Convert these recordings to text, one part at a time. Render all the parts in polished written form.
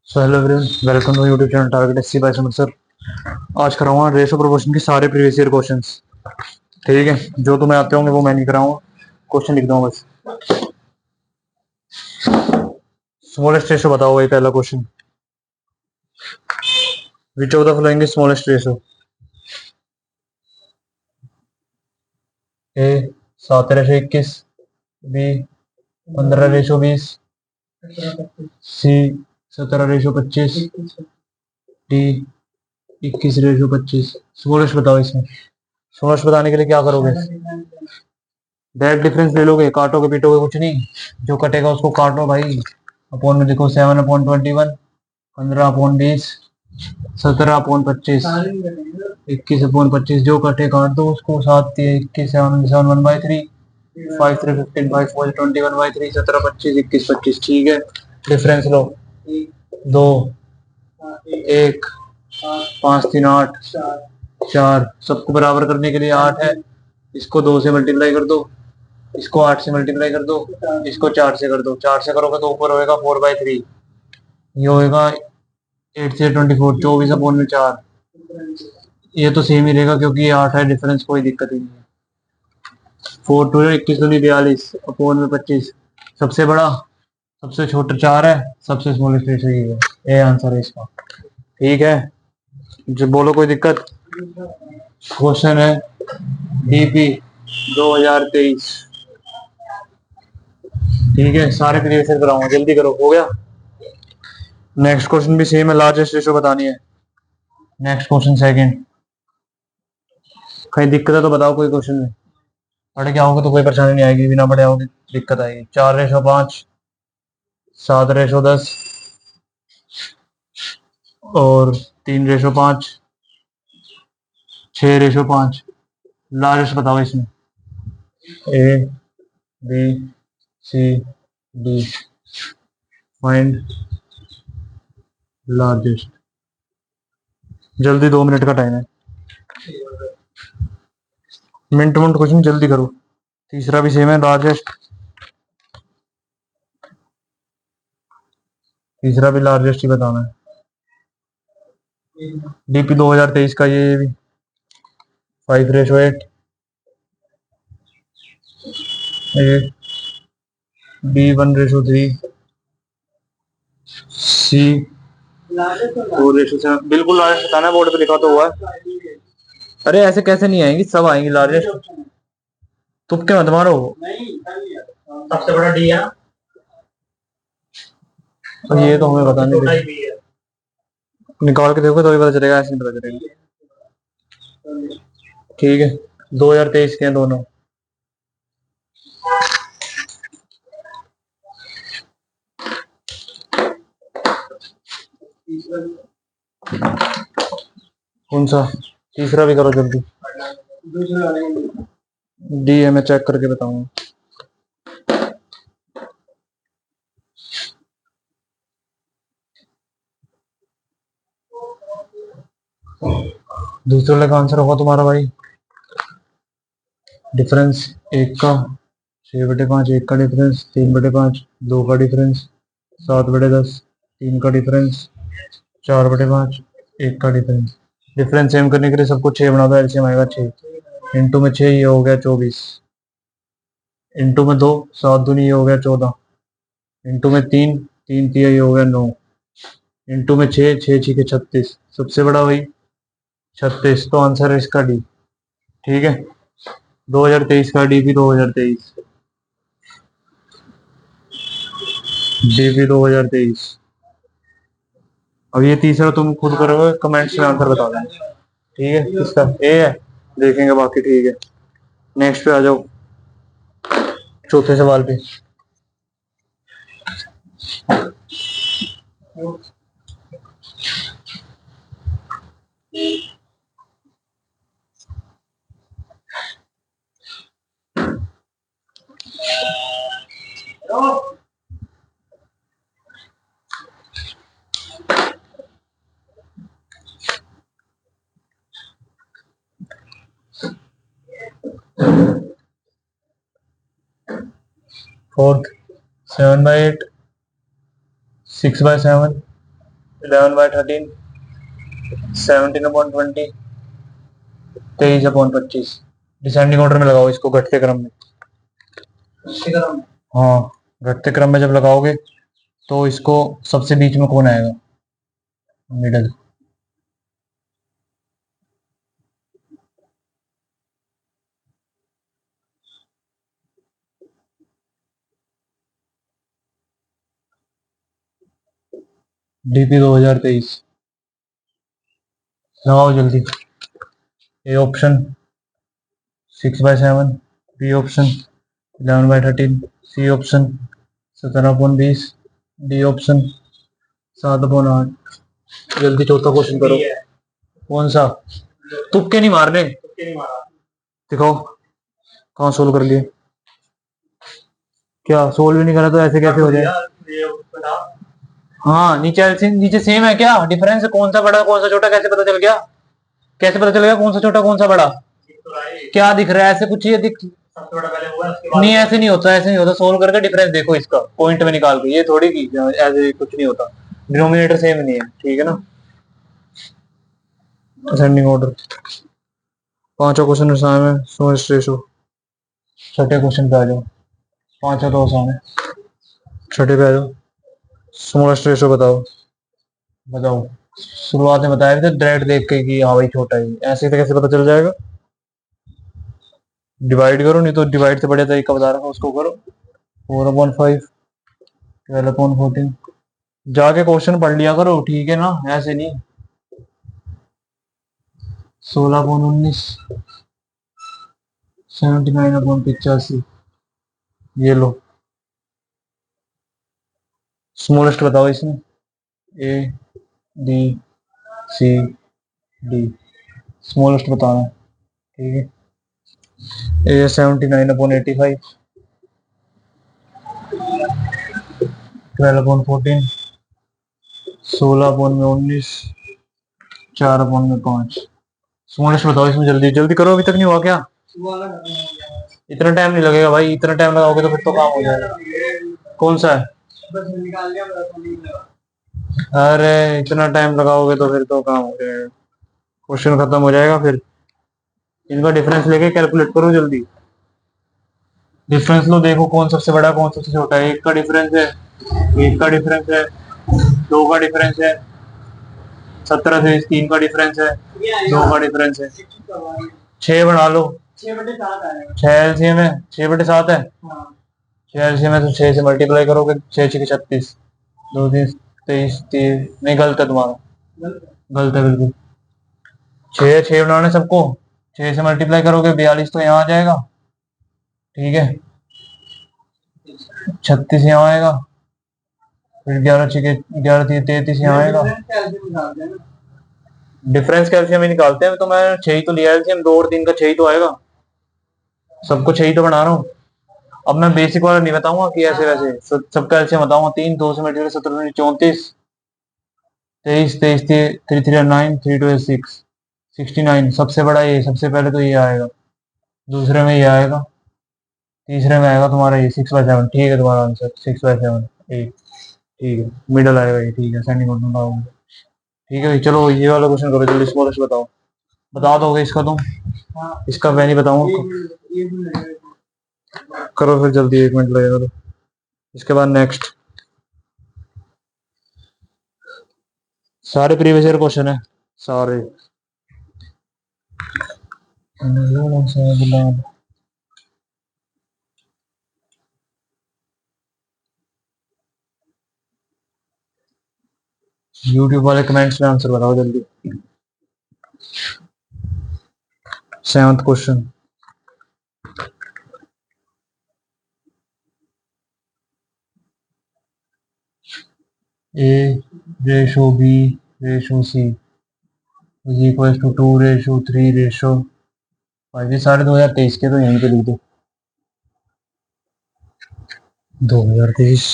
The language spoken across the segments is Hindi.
So hello everyone, welcome to YouTube channel target SC by Samar sir. आज कराऊंगा रेशो प्रोपोर्शन के सारे प्रीवियस ईयर क्वेश्चंस। ठीक है, जो तुम्हें आते होंगे वो मैं नहीं कराऊंगा, क्वेश्चन लिख दूंगा बस। स्मॉलेस्ट रेशो बताओ, वही पहला question. Which of the following is smallest ratio? A 7:21, B 15:20, C 17:25, D 21:25। Smallest बताओ इसमें। स्मॉलेस्ट बताने के लिए क्या करोगे? डायरेक्ट डिफरेंस ले लोगे, काटोगे पीटोगे कुछ नहीं, जो कटेगा उसको काटो भाई। अपॉन में देखो 7/21, 15/20, 17/25, 21/25, जो कटे काट दो उसको। 7 21 7 7 1/3, 5 3 15 5 4 21/3, 17/25, 21/25। ठीक है, डिफरेंस लो। 2 1 5 3 8 4, सबको बराबर करने के लिए 8 है। इसको 2 से मल्टीप्लाई कर दो, इसको 8 से मल्टीप्लाई कर दो, इसको 4 से कर दो। 4 से करोगे तो ऊपर होएगा 4/3, ये होएगा 8 से 24, 24/4। ये तो सेम ही रहेगा क्योंकि ये 8 है, डिफरेंस कोई दिक्कत ही नहीं है। 4 2 21 दूनी 42, अपॉन में 25। सबसे बड़ा, सबसे छोटा 4 है, सबसे स्मॉलेस्ट रेशो ये है। ये आंसर है इसका। ठीक है, जो बोलो कोई दिक्कत। क्वेश्चन है डीपी 2023। ठीक है, सारे प्रीवियस ईयर कराऊंगा, जल्दी करो। हो गया। नेक्स्ट क्वेश्चन भी सेम है, लार्जेस्ट रेशो बतानी है। Next question second. कहीं दिक्कत है तो बताओ कोई क्वेश्चन में। पढ़ के आओगे तो कोई परेशानी नहीं आएगी, बिना पढ़े आओगे दिक्कत आएगी। 4:5, 7:10 और 3:5, 6:5। लार्जेस्ट बताओ इसमें। A B C D, find largest. जल्दी, 2 मिनट का टाइम है। मिनट मिनट कुछ नहीं, जल्दी करो। तीसरा भी सेम है, लार्जेस्ट। तीसरा भी लार्जेस्ट ही बताना है। डीपी 2023 का ये भी 5:8, ए बी 1:3, सी 4:7। बिल्कुल लार्जेस्ट बताना, बोर्ड पे लिखा तो हुआ है। अरे ऐसे कैसे नहीं आएंगी, सब आएंगी लार्जेस्ट। तुक्के मत मारो। सबसे बड़ा डी है। तो ये तो हमें पता नहीं, निकाल के देखो तो भी पता चलेगा, ऐसे नहीं पता चलेगा। ठीक है, 2023 के हैं दोनों। कौन सा? तीसरा भी करो जल्दी। डी है, मैं चेक करके बताऊंगा। दूसरे वाले का आंसर होगा तुम्हारा भाई। डिफरेंस एक का, 6/5 एक का डिफरेंस, 3/5 दो का डिफरेंस, 7/10 तीन का डिफरेंस, 4/5 एक का डिफरेंस। डिफरेंस सेम करने के लिए सबको 6 बना दो, एलसीएम आएगा 6। इंटू में 6 ये हो गया 24, इंटू में 2 7 दूनी ये हो गया 14, इंटू में 3 3 3 ये हो गया 9, इंटू में 6 6 6 के 36। सबसे बड़ा वही 36, तो आंसर है इसका डी। ठीक है, 2023 का डीपी 2023, डीपी 2023। अब ये तीसरा तुम खुद करोगे, कमेंट्स में आंसर बता देना। ठीक है, इसका ए है, देखेंगे बाकी। ठीक है, नेक्स्ट पे आ जाओ, चौथे सवाल पे। फोर्थ 7/8, 6/7, 11/13, 17/20, 23/25। डिसेंडिंग ऑर्डर में लगाओ इसको, घटते क्रम में। हाँ, घटते क्रम में जब लगाओगे तो इसको सबसे बीच में कौन आएगा? मिडल। डीपी 2023 लगाओ जल्दी। A option 6/7, B option 11/13, C option 17/20, D option 7/8। जल्दी चौथा क्वेश्चन करो। कौन सा? तुक्के नहीं मारने। दिखाओ कहाँ सोल्व कर लिए। क्या सोल्व भी नहीं करा तो ऐसे कैसे हो जाए? हाँ, नीचे सेम है क्या? डिफरेंस कौन सा बड़ा कौन सा छोटा कैसे पता चल गया? कैसे पता चलेगा कौन सा छोटा कौन सा बड़ा? क्या दिख रहा है? ऐसे कुछ ये दिख नहीं, ऐसे नहीं होता, ऐसे नहीं होता। सोल्व करके डिफरेंस देखो इसका पॉइंट में निकाल के, ये थोड़ी की ऐसे कुछ नहीं होता। डिनोमिनेटर सेम नहीं है, ठीक है ना? Ascending order. पांचों क्वेश्चन आसान है। Smallest ratio. छठे क्वेश्चन पे आ जाओ। पांचों तो आसान है। छठे पे आ जाओ। स्मॉलेस्ट रेशो बताओ। बताओ। शुरुआत में बताया था डायरेक्ट देख के कि हाँ भाई छोटा ही, ऐसे तो कैसे पता चल जाएगा? डिवाइड करो, नहीं तो डिवाइड से बढ़िया तरीका बता रहा हूँ उसको करो। 4/5, 12/14। जाके क्वेश्चन पढ़ लिया करो, ठीक है ना? ऐसे नहीं। 16/19, 79/85। ये लो। स्मॉलेस्ट बताओ इसमें। A, B, C, D. Smallest बताना है, ठीक है? ए 79/85, 12/14, 16/19, 4/5। स्मॉलेस्ट बताओ इसमें, जल्दी जल्दी करो, अभी तक नहीं हुआ क्या? इतना टाइम नहीं लगेगा भाई, इतना टाइम लगाओगे तो फिर तो काम हो जाएगा। कौन सा है? अरे इतना टाइम लगाओगे तो फिर तो काम हो जाएगा, क्वेश्चन खत्म हो जाएगा फिर। इनका डिफरेंस लेके कैलकुलेट करो जल्दी। डिफरेंस लो, देखो कौन सबसे बड़ा कौन सबसे छोटा है। एक का डिफरेंस है, एक का डिफरेंस है, दो का डिफरेंस है, 17 से 3 का डिफरेंस है, दो का डिफरेंस है। 6 बना लो। 6 एलसीएम है, 6/7 है। 6 एलसीएम है तो 6 से मल्टीप्लाई करोगे, 6×6 = 36, 2 3 23 3। नहीं, गलत है तुम्हारा, गलत है बिल्कुल। 6 बनाने सबको, 6 से मल्टीप्लाई करोगे 42 तो यहाँ आ जाएगा, ठीक है? 36 यहाँ आएगा, फिर 11×6 = 33 यहाँ आएगा। डिफरेंस कैल्शियम ही निकालते हैं, तो मैं 6 ही तो लिया एलसीएम, 2 और 3 का 6 ही तो आएगा। सबको 6 ही तो बना रहा हूँ। अब मैं बेसिक वाला नहीं बताऊंगा कि ऐसे वैसे, सबका एलसीएम बताऊंगा। 3 2 से मल्टीप्लाई 17 34, 23 23 3 3 9, 3 2 6, 69। सबसे बड़ा ये, सबसे पहले तो ये आएगा, दूसरे में ये आएगा, तीसरे में आएगा तुम्हारा ये 6/7। ठीक है, तुम्हारा आंसर 6/7 8। ठीक है, मिडल आएगा ये, ठीक है? Sending order. ठीक है भाई, चलो ये वाला क्वेश्चन करो जल्दी। स्मॉलेस्ट बताओ। बता दोगे इसका तुम? इसका मैं नहीं बताऊंगा। करो फिर जल्दी, 1 मिनट लगेगा तो। इसके बाद नेक्स्ट सारे प्रीवियस ईयर क्वेश्चन है, सारे। यूट्यूब वाले कमेंट्स में आंसर बताओ जल्दी। 7th question. A ratio B ratio C = 2:3:5। ये सारे 2023 के, तो यहीं पे लिख दो 2023।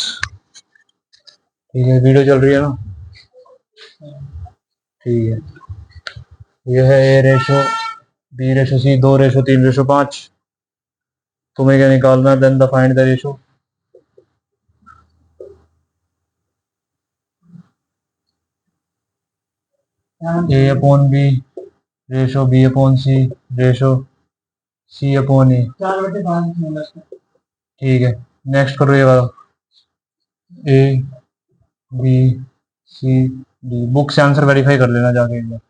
ठीक है, वीडियो चल रही है ना? ठीक है। ये है A ratio B ratio C, 2:3:5। तुम्हें क्या निकालना है? Then the find the ratio. A upon B ratio B upon C ratio C upon A. ठीक है, नेक्स्ट करो ये वाला A B C D. Book से आंसर वेरीफाई कर लेना जाके एक बार।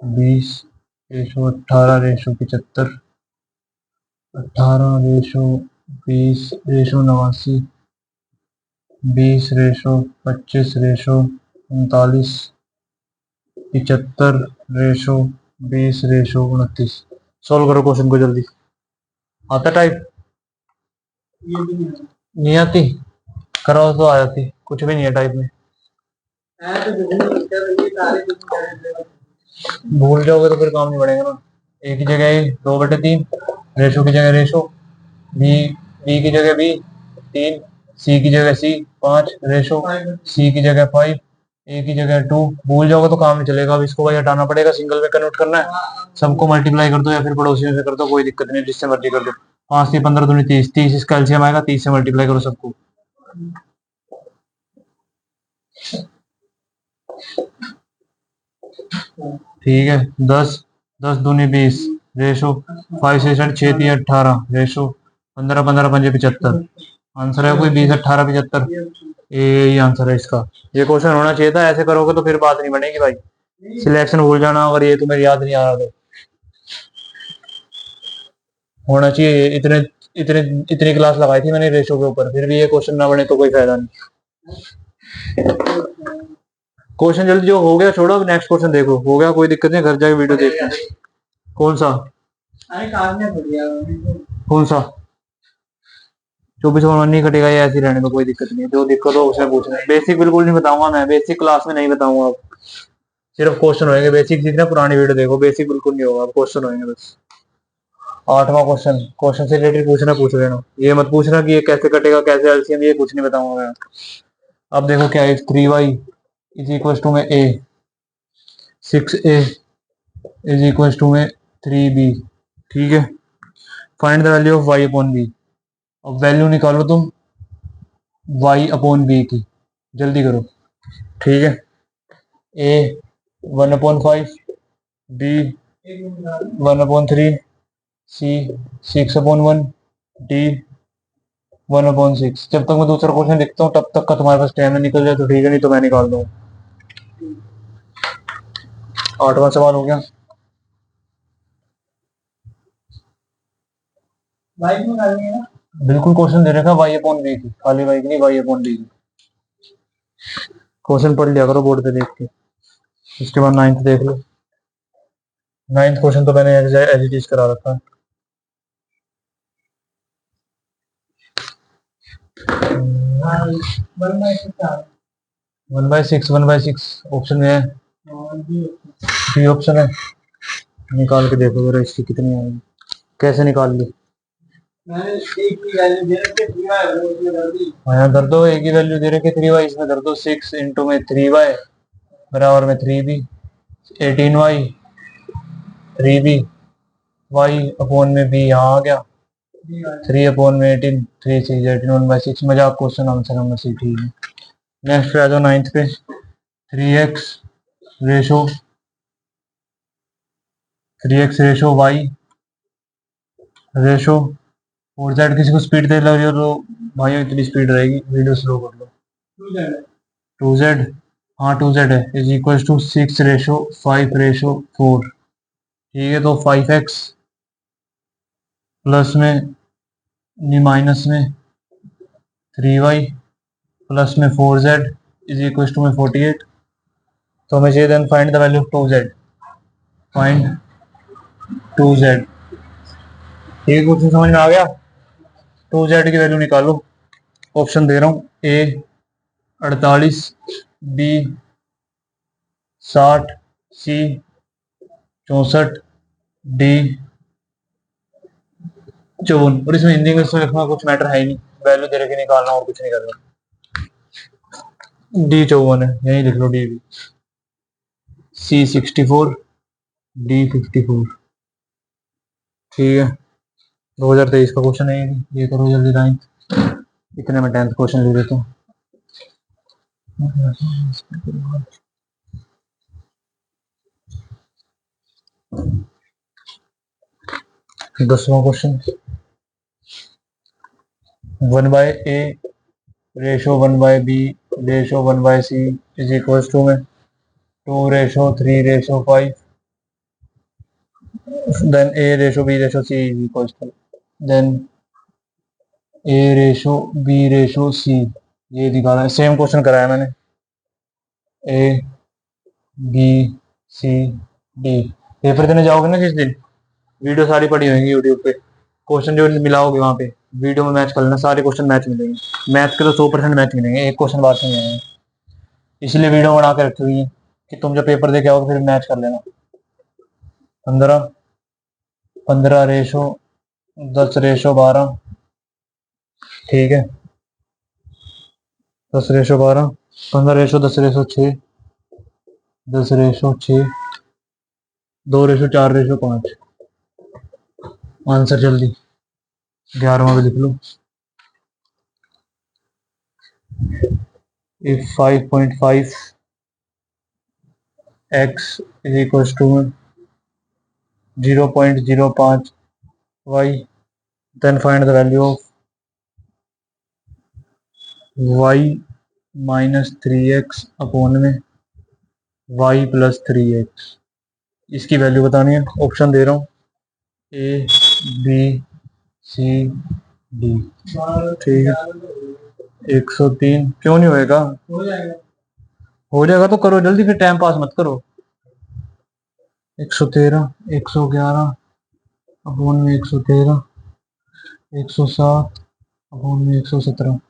20 ratio 18 ratio 75, 18 ratio 20 ratio 89, 20 ratio 25 ratio 39, 75 ratio 20 ratio 29। Solve करो क्वेश्चन को जल्दी। आता टाइप नहीं आती, कराओ तो आ जाती। कुछ भी नहीं है टाइप में, भूल जाओगे तो फिर काम नहीं बढ़ेगा ना। ए की जगह ए 2/3, रेशो की जगह रेशो, बी बी की जगह बी 3, सी की जगह सी 5, रेशो सी की जगह 5, ए की जगह 2। भूल जाओगे तो काम नहीं चलेगा। अब इसको भाई हटाना पड़ेगा, सिंगल में कन्वर्ट करना है। सबको मल्टीप्लाई कर दो या फिर पड़ोसियों से कर दो, कोई दिक्कत नहीं, जिससे मर्जी कर दो। 5 से 15 दूनी 30, 30 इसका एलसीएम आएगा, 30 से मल्टीप्लाई करो सबको। ठीक है, 10 10 दूनी 20 रेशो 5 से 6 3 18 रेशो 15 15 5 75। आंसर है कोई 20 18 75। यही आंसर है इसका। ये क्वेश्चन होना चाहिए था। ऐसे करोगे तो फिर बात नहीं बनेगी भाई। सिलेक्शन भूल जाना, अगर ये तुम्हें याद नहीं आ रहा तो होना चाहिए। इतने इतने इतनी क्लास लगाई थी मैंने रेशो के ऊपर, फिर भी ये क्वेश्चन ना बने तो कोई फायदा नहीं। क्वेश्चन जल्दी जो हो गया छोड़ो, अब नेक्स्ट क्वेश्चन देखो। हो गया, कोई दिक्कत नहीं, घर जाके वीडियो देखते हैं। कौन सा कौन सा 24 और नहीं कटेगा, ये ऐसे ही रहने में कोई दिक्कत नहीं है। जो दिक्कत हो उसमें पूछना है। बेसिक बिल्कुल नहीं बताऊंगा मैं, बेसिक क्लास में नहीं बताऊंगा। सिर्फ क्वेश्चन होंगे। बेसिक सीखना, पुरानी वीडियो देखो। बेसिक बिल्कुल नहीं होगा, क्वेश्चन होंगे बस। 8वां क्वेश्चन, क्वेश्चन से रिलेटेड पूछना, पूछ लेना। ये मत पूछना कि ये कैसे कटेगा, कैसे एलसीएम, ये कुछ नहीं बताऊंगा मैं। अब देखो क्या है। 3y इज इक्वल टू में a, 6a is equal to में 3b। ठीक है, find the value of y upon b। अब वैल्यू निकालो तुम y अपॉन b की, जल्दी करो। ठीक है, a 1/5, b 1/3, c 6/1, d 1/6। जब तक मैं दूसरा क्वेश्चन लिखता हूँ तब तक का तुम्हारे पास टाइम निकल जाए तो ठीक है, नहीं तो मैं निकाल दूँ। 8वां सवाल हो गया। बिल्कुल क्वेश्चन दे रखा है y अपॉन b की, खाली y की नहीं, y अपॉन b की। क्वेश्चन पढ़ लिया करो बोर्ड पे देख के। उसके बाद 9th देख लो। 9th क्वेश्चन तो मैंने एज इट इज करा रखा है। 1/6 1/6 ऑप्शन में है, बी ऑप्शन है। निकाल के देखो जरा इसकी कितनी आएगी। कैसे निकाल ली? हाँ, कर दो। एक ही वैल्यू दे रखी 3y, इसमें कर दो 6 इंटू में 3y बराबर में 3b, 18y 3b, y upon में b यहाँ आ गया 3 अपॉन में 18, 3 6 18 1/6। मजाक, क्वेश्चन आंसर नंबर सी। ठीक है, नेक्स्ट पे आ जाओ 9th पे। 3x ratio 3x ratio y ratio 4z। किसी को स्पीड दे लग रही हो तो भाई इतनी स्पीड रहेगी, वीडियो स्लो कर लो। 2z, हाँ 2z है, is equal to 6 ratio 5 ratio 4। ठीक है, तो 5x प्लस में नहीं माइनस में 3y प्लस में 4z इज इक्वल टू में 48। तो हमें चाहिए then find the value of 2z। Find 2z। ठीक है, क्वेश्चन समझ में आ गया। 2z की वैल्यू निकालो। ऑप्शन दे रहा हूँ, a 48, b 60, c 64, d 54। और इसमें हिंदी इंग्लिश में लिखना कुछ मैटर है ही नहीं, वैल्यू दे रखे निकालना और कुछ नहीं करना। d 54 है, यही लिख लो, d भी। c 64, d 54। ठीक है, 2023 का क्वेश्चन है ये करो जल्दी 9th। इतने में 10th क्वेश्चन ले लेता हूँ। 10वां question, 1/a ratio 1/b ratio 1/c is equal to में 2:3:5, then a ratio b ratio c is equal to, then a ratio b ratio c, ये निकाला है। सेम क्वेश्चन कराया मैंने, a b c d। Paper देने जाओगे ना जिस दिन, वीडियो सारी पड़ी होंगी यूट्यूब पे, क्वेश्चन जो मिलाओगे वहाँ पे वीडियो में मैच कर लेना, सारे क्वेश्चन मैच मिलेंगे। मैथ के तो 100% मैच मिलेंगे, एक क्वेश्चन बाहर से नहीं आएंगे। इसलिए वीडियो बना के रखी हुई है कि तुम जब पेपर दे के आओगे फिर मैच कर लेना। 15 रेशो 10:12, ठीक है, 10:12, 15:10:6, 10:6, 2:4:5। आंसर जल्दी 11वां भी लिख लो। if 5.5 x is equals to 0.05 y, then find the value of y minus 3x upon में y plus 3x। इसकी वैल्यू बतानी है। ऑप्शन दे रहा हूँ, a b c d, ठीक है। 103 क्यों नहीं होएगा? हो जाएगा तो करो जल्दी, फिर टाइम पास मत करो। 113, 111 अपॉन में 113, 107 अपॉन में 117।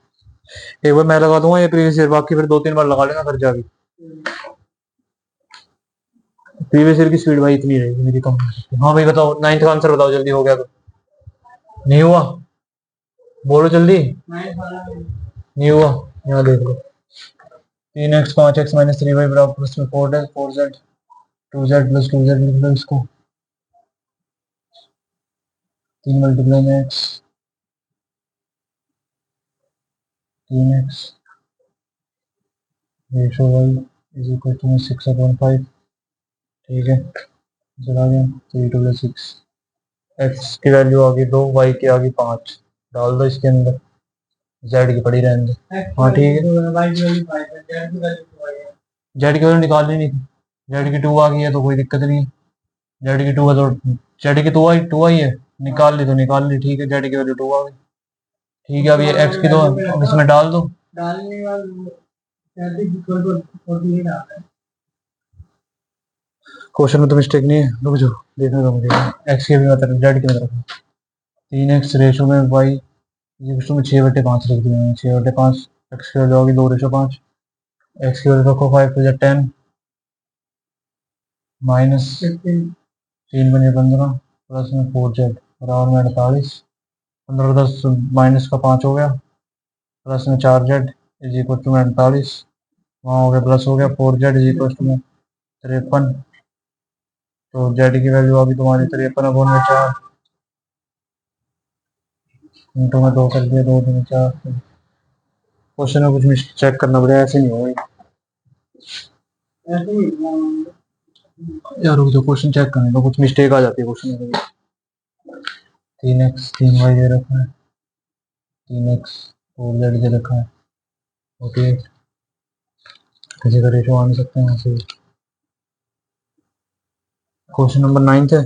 एक बार मैं लगा दूंगा ये प्रीवियस ईयर, बाकी फिर 2-3 बार लगा लेना फिर जाके। प्रीवियस ईयर की स्पीड भाई इतनी रहेगी मेरी कम। हाँ भाई बताओ, 9th का आंसर बताओ जल्दी, हो गया तो? नहीं हुआ, बोलो जल्दी। नहीं हुआ, यहाँ देख लो। 3x 5x माइनस 3y बराबर प्लस में 4z 2z प्लस 2z लिख लो इसको। 3 मल्टीप्लाई में x, 3x ratio y is equal to 6/5, ठीक है। चला गया 3 2 6, x की वैल्यू आ गई 2, y की आ गई 5, डाल दो इसके अंदर, z की पड़ी रहने दो। हाँ ठीक है, z की वैल्यू निकालनी नहीं थी, z की 2 आ गई है तो कोई दिक्कत नहीं है। z की 2 है तो z की 2 आई है, निकाल ली तो निकाल ली, ठीक है। z की वैल्यू 2 आ गई, ठीक है। अब ये x की 2 अब इसमें डाल दो। क्वेश्चन में तो मिस्टेक नहीं है, रुक जाओ देखने दो मुझे। x की भी मतलब z की मतलब 3x रेशो में y में 6/5 लिख दिया, 6/5। x की वैल्यू होगी 2:5, x की वैल्यू रखो 5 to 10 माइनस 3 बने 15 प्लस में 4z बराबर में 48। 15 10 माइनस का 5 हो गया, प्लस में 4z इज इक्वल टू 48, वहाँ हो गया प्लस हो गया 4z इज इक्वल टू 53। तो z की वैल्यू अभी तुम्हारी 53/4, मिनटों में 2 कर दिया, 2 2 4। क्वेश्चन में कुछ चेक करना पड़ेगा, ऐसे नहीं होगा यार। जो क्वेश्चन चेक करने तो कुछ मिस्टेक आ जाती है क्वेश्चन में। 3x 3y दे रखा है, 3x 4z दे रखा है, ओके। किसी का रेशो आ नहीं सकते हैं ऐसे। क्वेश्चन नंबर 9 है,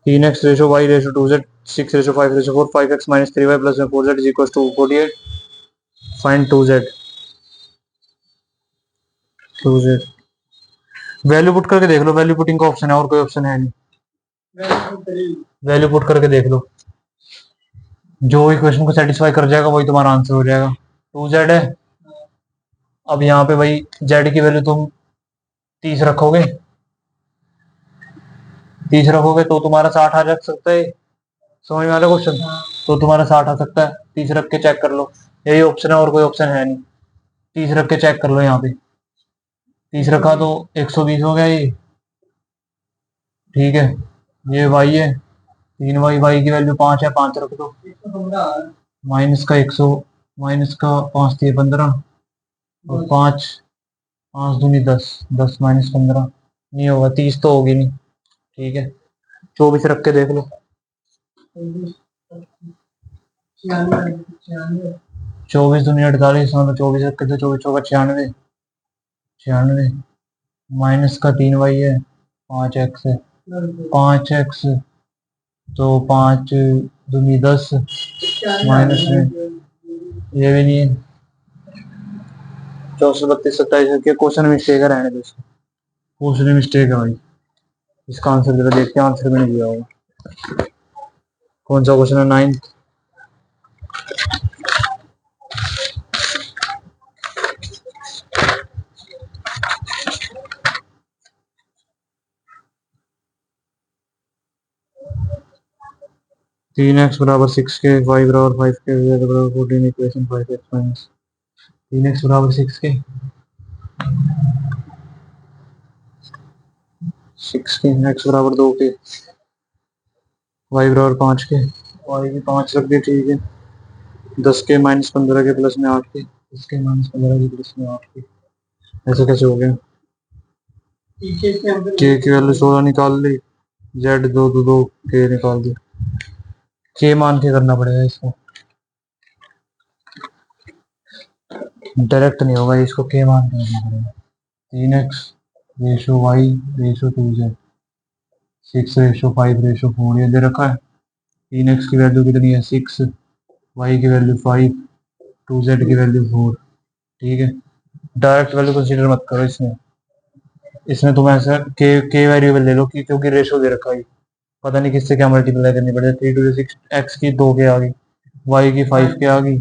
3x ratio y ratio 2z 6 ratio 5 ratio 4 5x minus 3y plus 4z is equal to 48। Find 2z। Value put करके देख लो, वैल्यू पुटिंग का ऑप्शन है, और कोई ऑप्शन है नहीं। वैल्यू पुट करके देख लो, जो इक्वेशन को सेटिस्फाई कर जाएगा वही तुम्हारा आंसर हो जाएगा। 2z है, अब यहाँ पे भाई z की वैल्यू तुम 30 रखोगे, 30 रखोगे तो तुम्हारा 60 आ सकता है। समझ में आ रहा है क्वेश्चन? तो तुम्हारा 60 आ सकता है, 30 रख के चेक कर लो, यही ऑप्शन है और कोई ऑप्शन है नहीं। 30 रख के चेक कर लो, यहाँ पे 30 रखा तो 120 हो गया ये, ठीक है। ये y है 3y, y की वैल्यू 5 है, 5 रख दो, माइनस का 100 माइनस का 5 दिए 15 और 5 5 दूनी 10 10 माइनस 15 नहीं होगा, 30 तो होगी नहीं। ठीक है, 24 रख के देख लो। 24 दूनी 48, मतलब 24 रख के तो 24 चौका 96, 96 माइनस का 3y है, 5x है, 5x तो 5 दूनी 10 माइनस में ये भी नहीं है, 64 32 27 के क्वेश्चन मिस्टेक है, रहने दो इसको, क्वेश्चन मिस्टेक है भाई। इसका आंसर जरा देखते हैं, आंसर में नहीं दिया होगा। कौन सा क्वेश्चन है? 9th। तीन एक्स बराबर 6 के, वाई बराबर 5 के, जेड बराबर 14, इक्वेशन 5x माइनस 3x बराबर 6 के, 6 के, एक्स बराबर 2 के, वाई बराबर 5 के, वाई की 5 रख दे, ठीक है। 10 के माइनस 15 के प्लस में 8 के, 10 के माइनस 15 के प्लस में 8 के, ऐसे कैसे हो गया? के की वैल्यू 16 निकाल ली, जेड 2 2 2 के निकाल दी, के मान के करना पड़ेगा इसको, डायरेक्ट नहीं होगा इसको, के मान के करना पड़ेगा। 3x ratio Y ratio 2z, 6 ratio 5 ratio 4 ये दे रखा है। 3x की वैल्यू कितनी है? 6, वाई की वैल्यू 5, 2z की वैल्यू 4, ठीक है। डायरेक्ट वैल्यू कंसीडर मत करो इसमें, इसमें तुम ऐसा के वेरिएबल ले लो कि क्योंकि रेशो दे रखा है, पता नहीं किससे क्या मल्टीप्लाई करनी पड़े। 3 टू 6, एक्स की 2 के आ गई, वाई की 5 के आ गई,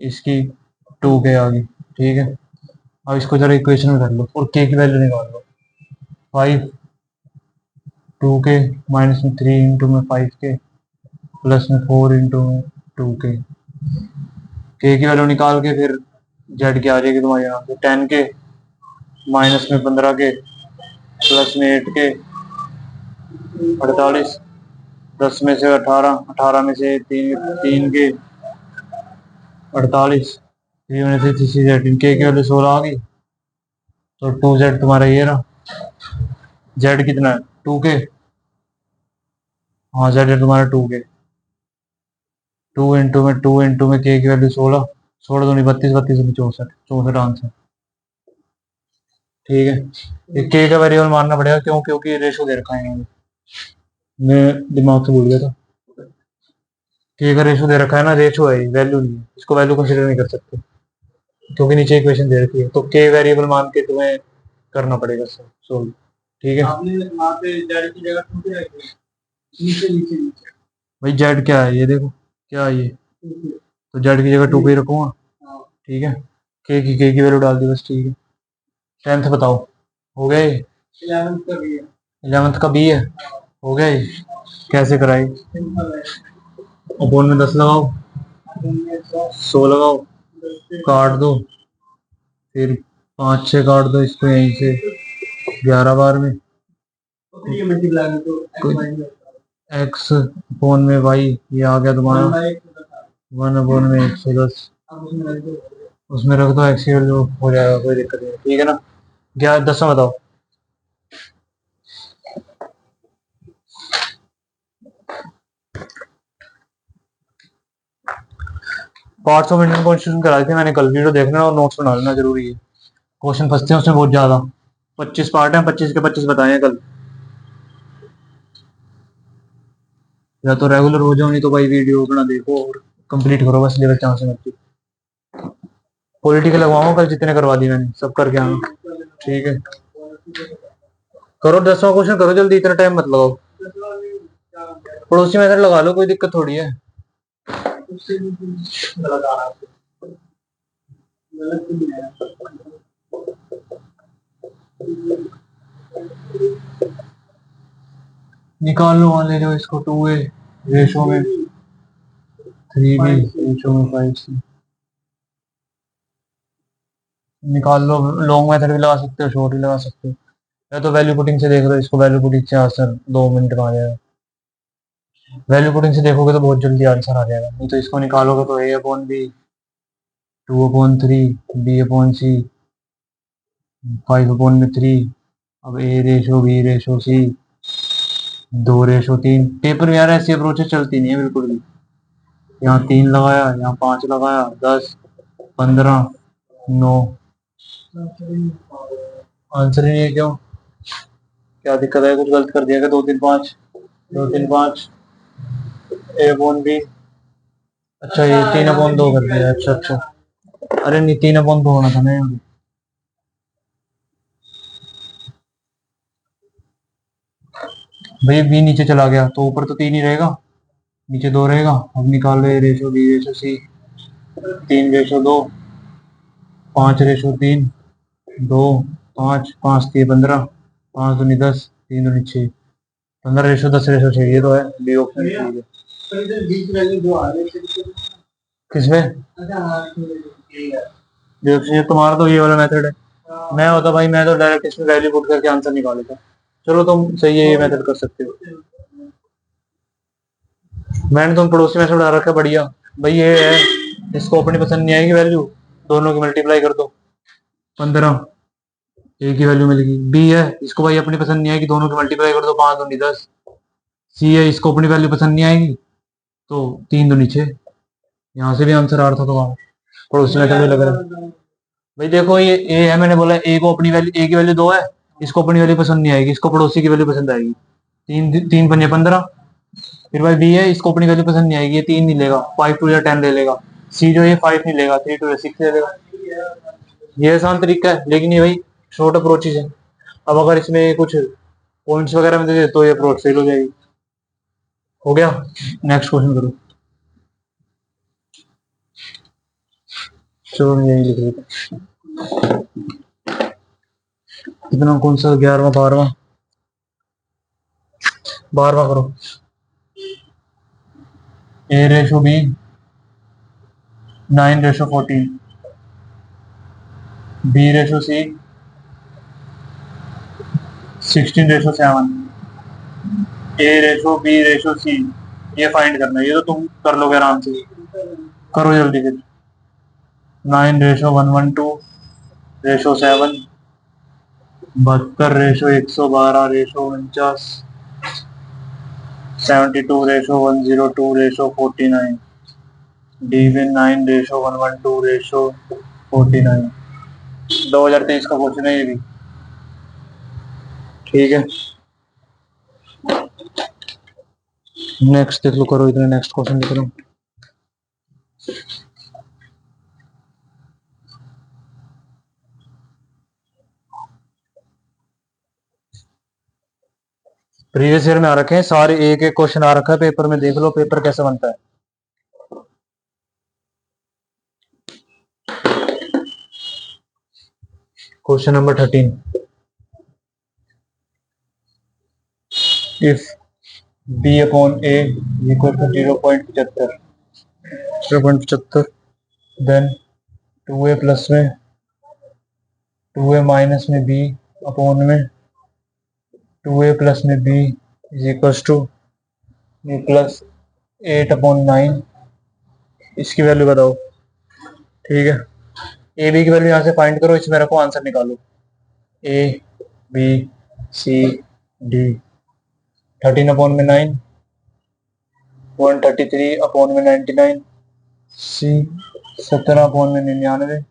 इसकी 2 के आ गई, ठीक है। अब इसको जरा इक्वेशन में कर लो और के की वैल्यू निकाल लो। 5 2 के माइनस में 3 इंटू में 5 के प्लस में 4 इंटू में 2 के की वैल्यू निकाल के फिर जेड की आ जाएगी तुम्हारे यहाँ से 10 के माइनस में 15 के प्लस में 8 के 48, 10 में से 18, 18 में से 3 के 48, 3 में से 3 के की वैल्यू 16 आ गई, तो 2z तुम्हारा ये रहा। जेड कितना है? 2 के, हाँ जेड तुम्हारा 2 के, 2 इंटू में के की वैल्यू 16, 16 दूनी 32, 32 दूनी 64, 64 आंसर, ठीक है। ये के का वेरिएबल मानना पड़ेगा, क्यों? क्योंकि रेशो दे रखा है यहाँ पे। मैं दिमाग से भूल गया था, के का रेशो दे रखा है ना, रेशो है वैल्यू नहीं है, इसको वैल्यू कंसीडर नहीं कर सकते क्योंकि नीचे इक्वेशन दे रखी है, तो के वेरिएबल मान के तुम्हें करना पड़ेगा सोल्व, ठीक है। आपने वहाँ पे जेड की जगह 2 के रखी है, नीचे नीचे नीचे भाई जेड क्या है ये देखो, क्या है ये, तो जेड की जगह 2 पे रखूंगा, ठीक है। के की वैल्यू डाल दी बस, ठीक है। 10th बताओ, हो गए? 11th का बी है, हो गया ये? कैसे कराई? अपॉन में 10 लगाओ, 100 लगाओ, काट दो, फिर 5 6 काट दो इसको यहीं से 11 बार में, एक्स अपॉन में वाई, ये आ गया तुम्हारा 1 अपॉन में 110, उसमें रख दो, एक्स की वैल्यू हो जाएगा, कोई दिक्कत नहीं, ठीक है ना। 11 10 बताओ। पार्ट्स ऑफ इंडियन कॉन्स्टिट्यूशन कराई थी मैंने कल, वीडियो देखना और नोट्स बना लेना जरूरी है, क्वेश्चन फंसते हैं उसमें बहुत ज्यादा। 25 पार्ट है, 25 के 25 बताए कल, या तो रेगुलर हो जाओ, नहीं तो भाई वीडियो अपना देखो और कंप्लीट करो बस, लेवल चांस मत। पॉलिटिकल लगवाऊंगा कल, जितने करवा दी मैंने सब करके आना, ठीक है। करो 10वां क्वेश्चन करो जल्दी, इतना टाइम मत लगाओ, पड़ोसी मेथड लगा लो, कोई दिक्कत थोड़ी है। निकाल लो, वहां ले जाओ इसको, 2a रेशो में 3b रेशो में 5c, निकाल लो। लॉन्ग मेथड भी लगा सकते हो, शॉर्ट भी लगा सकते हो, या तो वैल्यू पुटिंग से देख लो इसको, वैल्यू पुटिंग से आंसर 2 मिनट में आ जाएगा, वैल्यू पुटिंग से देखोगे तो बहुत जल्दी आंसर आ जाएगा, नहीं तो इसको निकालोगे तो a upon b, 2 upon 3, b upon c, 5 upon में 3, अब A/B/C 2/3। पेपर में यार ऐसी अप्रोचेस चलती नहीं है बिल्कुल भी। यहाँ 3 लगाया, यहाँ 5 लगाया, 10, 15, 9। आंसर ही नहीं है क्यों? क्या दिक्कत है? कुछ गलत कर दिया क्या? 2 3 5, 2 3 5 A/B। अच्छा ये 3/2 कर दिया। अच्छा अच्छा, अरे नहीं 3/2 होना था ना यहाँ पे। भाई बी नीचे चला गया तो ऊपर तो 3 ही रहेगा, नीचे 2 रहेगा। अब निकाल लो A/B/C। 3/2, 5/3, 2, 5, 5 3 15, 5 दूनी 10, 3 दूनी 6, 15/10/6। ये तो है बी ऑप्शन ठीक है। किसमें? B option. तुम्हारा तो ये वाला मेथड है। मैं होता भाई, मैं तो डायरेक्ट इसमें वैल्यू पुट करके आंसर निकाल लेता। चलो तुम सही है, ये मेथड कर सकते हो। मैंने तुम पड़ोसी मेथड बना रखा है बढ़िया। भाई ये है, इसको अपनी पसंद नहीं आएगी वैल्यू, दोनों की मल्टीप्लाई कर दो, 15, ए की वैल्यू मिलेगी। बी है, इसको भाई अपनी पसंद नहीं आएगी, दोनों की मल्टीप्लाई कर दो, 5 दूनी 10। सी है, इसको अपनी वैल्यू पसंद नहीं आएगी तो 3 दूनी 6। यहाँ से भी आंसर आ रहा था तुम्हारा, पड़ोसी मेथड में लग रहा है। भाई देखो ये ए है, मैंने बोला ए को अपनी वैल्यू, ए की वैल्यू 2 है, इसको अपनी वैल्यू पसंद नहीं आएगी, इसको पड़ोसी की वैल्यू पसंद आएगी। 3 3 पंजे 15। फिर भाई बी है, इसको अपनी वैल्यू पसंद नहीं आएगी, ये 3 नहीं लेगा, 5 2 या 10 ले लेगा। सी जो ये 5 नहीं लेगा, 3 2 या 6 ले लेगा। ये आसान तरीका है, लेकिन ये भाई शॉर्ट अप्रोचेज है। अब अगर इसमें कुछ पॉइंट्स वगैरह में दे दे तो ये अप्रोच फेल हो जाएगी। हो गया, नेक्स्ट क्वेश्चन करो। चलो मैं यही लिख देता। कितना, कौन सा, 11वां 12वां? 12वां करो। A/B 9/14, B/C 16/7, A/B/C। ये फाइंड करना है, ये तो तुम कर लोगे आराम से। करो जल्दी फिर। 9/112/7, 72/112/49, 72/102/49, D 9/112/49। 2023 का क्वेश्चन है ये भी। ठीक है, नेक्स्ट देख लो, करो इधर, नेक्स्ट क्वेश्चन लिख लो। प्रीवियस ईयर में आ रखे हैं सारे, एक एक क्वेश्चन आ रखा है पेपर में, देख लो पेपर कैसे बनता है। Question number 13, if B/A equal to 0.75, then 2A plus में 2A माइनस में B अपॉन में 2A प्लस में B is equal to B plus 8/9। इसकी वैल्यू बताओ। ठीक है, ए बी की वैल्यू यहाँ से फाइंड करो, इसमें रखो, आंसर निकालो। A B C D 13/9, 133/99, C 17/99,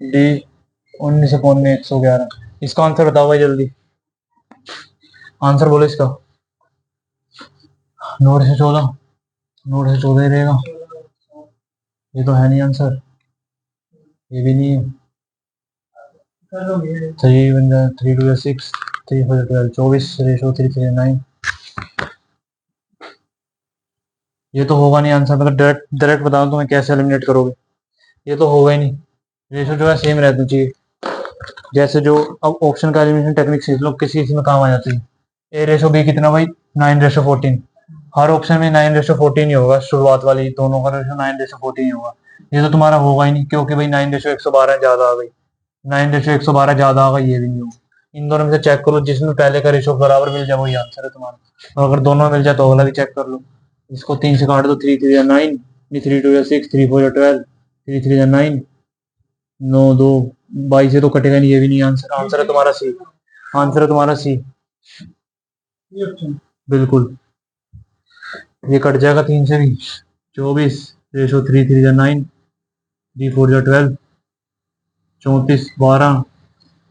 D 19/111। इसका आंसर बताओ भाई जल्दी, आंसर बोलो इसका। 9/14, 9/14 ही रहेगा। ये तो है नहीं आंसर, ये भी नहीं है। 3 2 6, 3 4 12, 24/339। ये तो होगा नहीं आंसर, मतलब डायरेक्ट डायरेक्ट बताऊं तो मैं कैसे एलिमिनेट करोगे? ये तो होगा ही नहीं। रेशो जो है सेम रहना चाहिए, जैसे जो अब ऑप्शन का एलिमिनेशन टेक्निक सीख लो, किसी किसी में काम आ जाती है। A/B कितना भाई? 9/14। हर ऑप्शन में 9/14 ही होगा, शुरुआत वाली दोनों का रेशो 9/14 ही होगा। ये तो तुम्हारा होगा ही नहीं, क्योंकि भाई 9/112 ज्यादा आ गई, 9/112 ज्यादा आ गई, ये भी नहीं होगा। इन दोनों में से चेक करो, जिसमें पहले का रेशो बराबर मिल जाए वही आंसर है तुम्हारा, और अगर दोनों मिल जाए तो अगला भी चेक कर लो। इसको 3 से काट दो, 3 3 9, 3 2 6, 3 4 12, 3 3 9, 9 2 22 से तो कटेगा नहीं, ये भी नहीं आंसर, आंसर है तुम्हारा सी। आंसर है तुम्हारा सी, बिल्कुल। ये कट जाएगा 3 से भी। 24 रेशो 3 3 9, 3 4 12, 34 12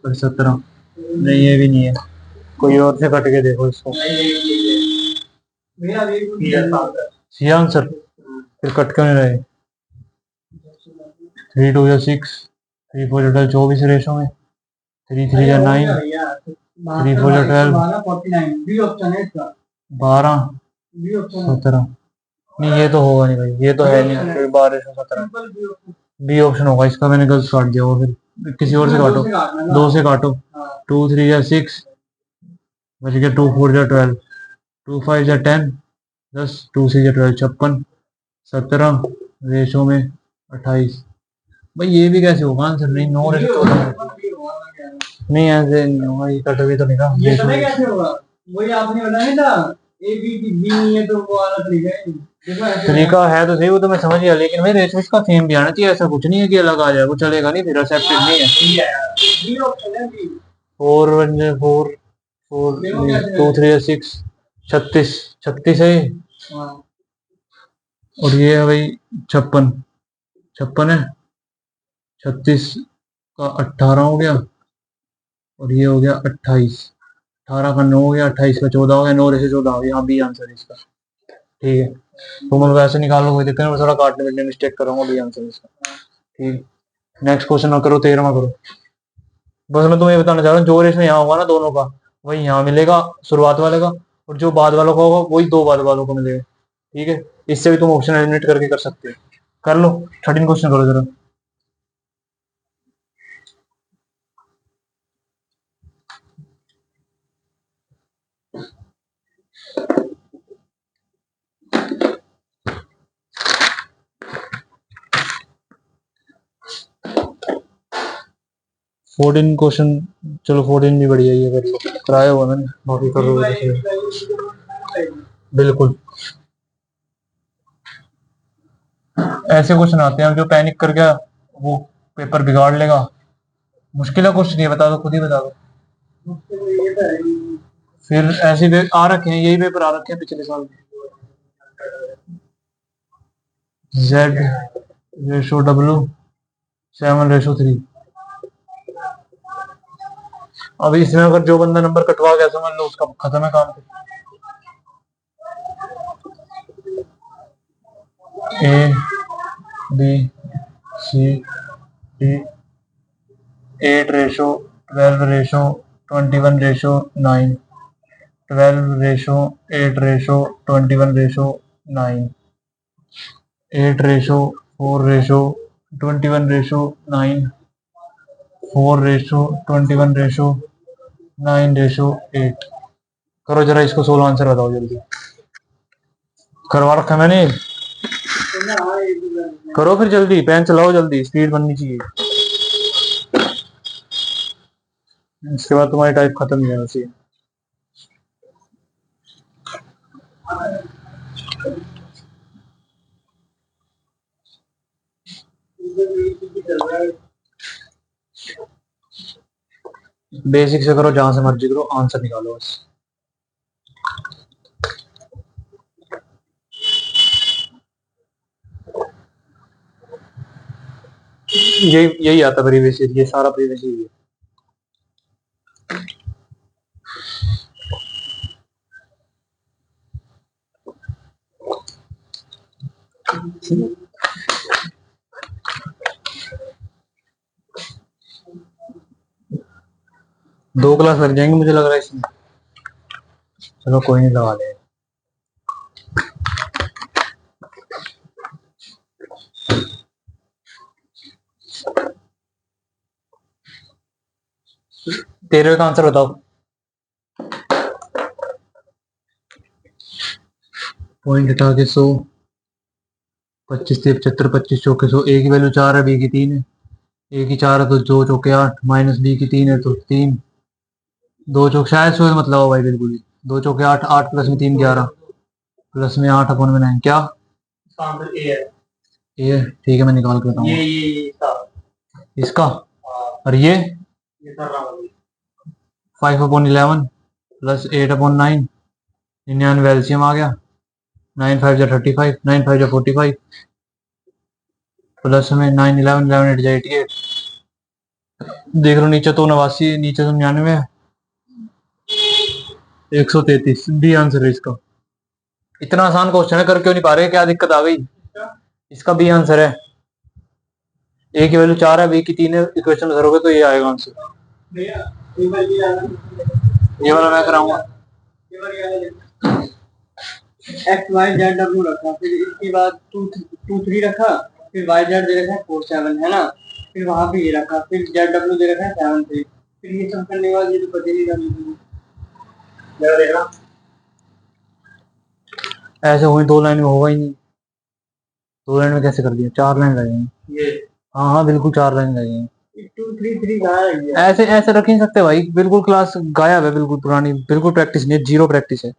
और 17। नहीं ये भी नहीं है, कोई और से कट के देखो इसको। सी आंसर, फिर कट क्यों नहीं रहे? 3 2 6, 3 4 24 रेशो में, 3 3 9, 3 4 12, 12 17। नहीं ये तो होगा नहीं भाई, ये तो है नहीं, फिर 12 रेशो 17 बी ऑप्शन होगा इसका। मैंने गलत काट दिया वो, फिर किसी और से काटो, 2 से काटो। 2 3 6 बच गया, 2 4 12, 2 5 10, 10, 2 6 12, 56, 17 रेशो में 28। भाई ये भी कैसे होगा आंसर? नहीं 9 रेशो 14 नहीं, ऐसे नहीं होगा, ये कट भी तो नहीं था। ये पता कैसे होगा? वही आपने बताया था, ए बी की बी नहीं है तो वो वाला तरीका है। तरीका है तो सही, वो तो मैं समझ गया, लेकिन भाई रेशो इसका सेम भी आना चाहिए। ऐसा कुछ नहीं है कि अलग आ जाए, वो चलेगा नहीं, फिर एक्सेप्टेड नहीं है। 4 1 4 4 2 3 6, 36 36 है ये। और ये है भाई 56, 56 है। 36 का 18 हो गया, और ये हो गया 28। 18 का 9 हो गया, 28 का 14 हो गया, 9 रेशो 14 हो गया। हाँ बी आंसर है इसका। ठीक है, तुम लोग वैसे निकालो, कोई दिक्कत नहीं, थोड़ा काटने में मिस्टेक करूंगा, बी आंसर इसका। ठीक, नेक्स्ट क्वेश्चन ना करो, 13वां करो। बस मैं तुम्हें बताना चाह रहा हूँ, जो रेशो यहाँ होगा ना दोनों का, वही यहाँ मिलेगा शुरुआत वाले का, और जो बाद वालों का होगा वही दो बाद वालों को मिलेगा। ठीक है, इससे भी तुम ऑप्शन एलिमिनेट करके कर सकते हो। कर लो, 13 क्वेश्चन करो जरा। फोर्टीन क्वेश्चन, चलो 14 भी बढ़िया ही है, कर लो, कराया हुआ मैंने, बाकी कर लो। बिल्कुल, ऐसे क्वेश्चन आते हैं जो पैनिक कर गया वो पेपर बिगाड़ लेगा। मुश्किल है क्वेश्चन, ये बता दो, खुद ही बता दो। फिर ऐसे आ रखे हैं, यही पेपर आ रखे हैं पिछले साल। Z ratio W 7 ratio 3। अब इसमें अगर जो बंदा नंबर कटवा गया समझ लो उसका खत्म है काम। A B C D 8 ratio 12 ratio 21 ratio 9, 12 ratio 8 ratio 21 ratio 9, 8 ratio 4 ratio 21 ratio 9, 4 ratio 21 ratio 9 ratio 8। करो जरा इसको, 16 आंसर बताओ जल्दी। करवा रखा मैंने, करो फिर जल्दी, पेन चलाओ जल्दी, स्पीड बननी चाहिए। इसके बाद तुम्हारी टाइप खत्म नहीं होना चाहिए। बेसिक से करो, जहां से मर्जी करो, आंसर निकालो बस। यही यही आता प्रीवियस ईयर, ये सारा प्रीवियस ईयर। दो क्लास लग जाएंगे मुझे लग रहा है इसमें। चलो कोई नहीं, लगा ले। तेरे का आंसर बताओ। पॉइंट हटा के 100, 25 से 75, 25 चौके 100। ए की वैल्यू 4 है, बी की 3 है। ए की 4 है तो 2 चौके 8, माइनस बी की 3 है तो 3। 2 चौक शायद सो मतलब हो भाई, बिल्कुल ही। 2 चौके 8, 8 प्लस में 3 11, प्लस में 8 अपन में 9। क्या ए है? ठीक है, मैं निकाल के बताऊंगा इसका। और ये 5/11 प्लस 8/9, 99 एलसीएम आ गया, 9 5 जा 35, 9 5 जा 45 प्लस में 9 11 11 8 जा 88। देख लो नीचे तो 89, नीचे तो 99, 133 बी आंसर है इसका। इतना आसान क्वेश्चन है, कर क्यों नहीं पा रहे, क्या दिक्कत आ गई? इसका बी आंसर है। ए की वैल्यू 4 है, बी की 3 है, इक्वेशन में धरोगे तो ये आएगा आंसर। ये वाला मैं कराऊंगा। एक्स वाई जेड डब्ल्यू रखा, फिर इसके बाद 2 3 रखा, फिर वाई जेड दे रखा है 4 7 है ना, फिर वहां पे ये रखा, फिर जेड डब्ल्यू दे रखा है 7 3, फिर ये सब करने के बाद ये तो पता ही नहीं क्या देगा। ऐसे हुई 2 लाइन में होगा ही नहीं, 2 लाइन में कैसे कर दिया, 4 लाइन लगेंगे ये। हाँ हाँ बिल्कुल 4 लाइन लगेंगे। 2 3 3 गायब है, ऐसे ऐसे रख नहीं सकते भाई, बिल्कुल क्लास गायब है, बिल्कुल पुरानी, बिल्कुल प्रैक्टिस नहीं है, जीरो प्रैक्टिस है।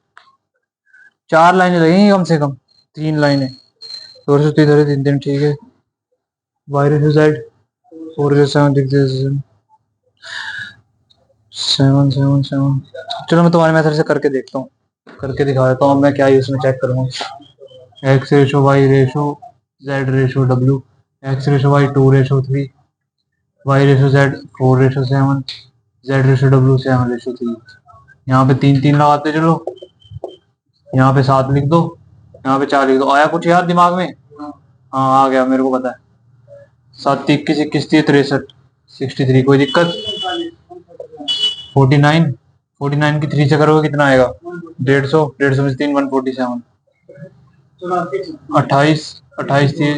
4 लाइनें लगेंगी कम से कम, 3 लाइनें। 3 ठीक है। Y Z 4 7 7 7 7। चलो मैं तुम्हारे मेथड से करके देखता हूँ, करके दिखा देता हूँ। मैं क्या ही उसमें चेक करूँगा। X ratio Y ratio Z ratio W, X ratio Y 2 ratio 3, Y ratio Z 4 ratio 7, Z ratio W 7 ratio 3। यहाँ पे 3 3 लगाते चलो, यहाँ पे 7 लिख दो, यहाँ पे 4 लिख दो। आया कुछ याद दिमाग में? हाँ आ गया, मेरे को पता है। 7 21 21 63 63, कोई दिक्कत? 49 49 की 3 से करोगे कितना आएगा? 150, 150 में 3 147, 28 28 थी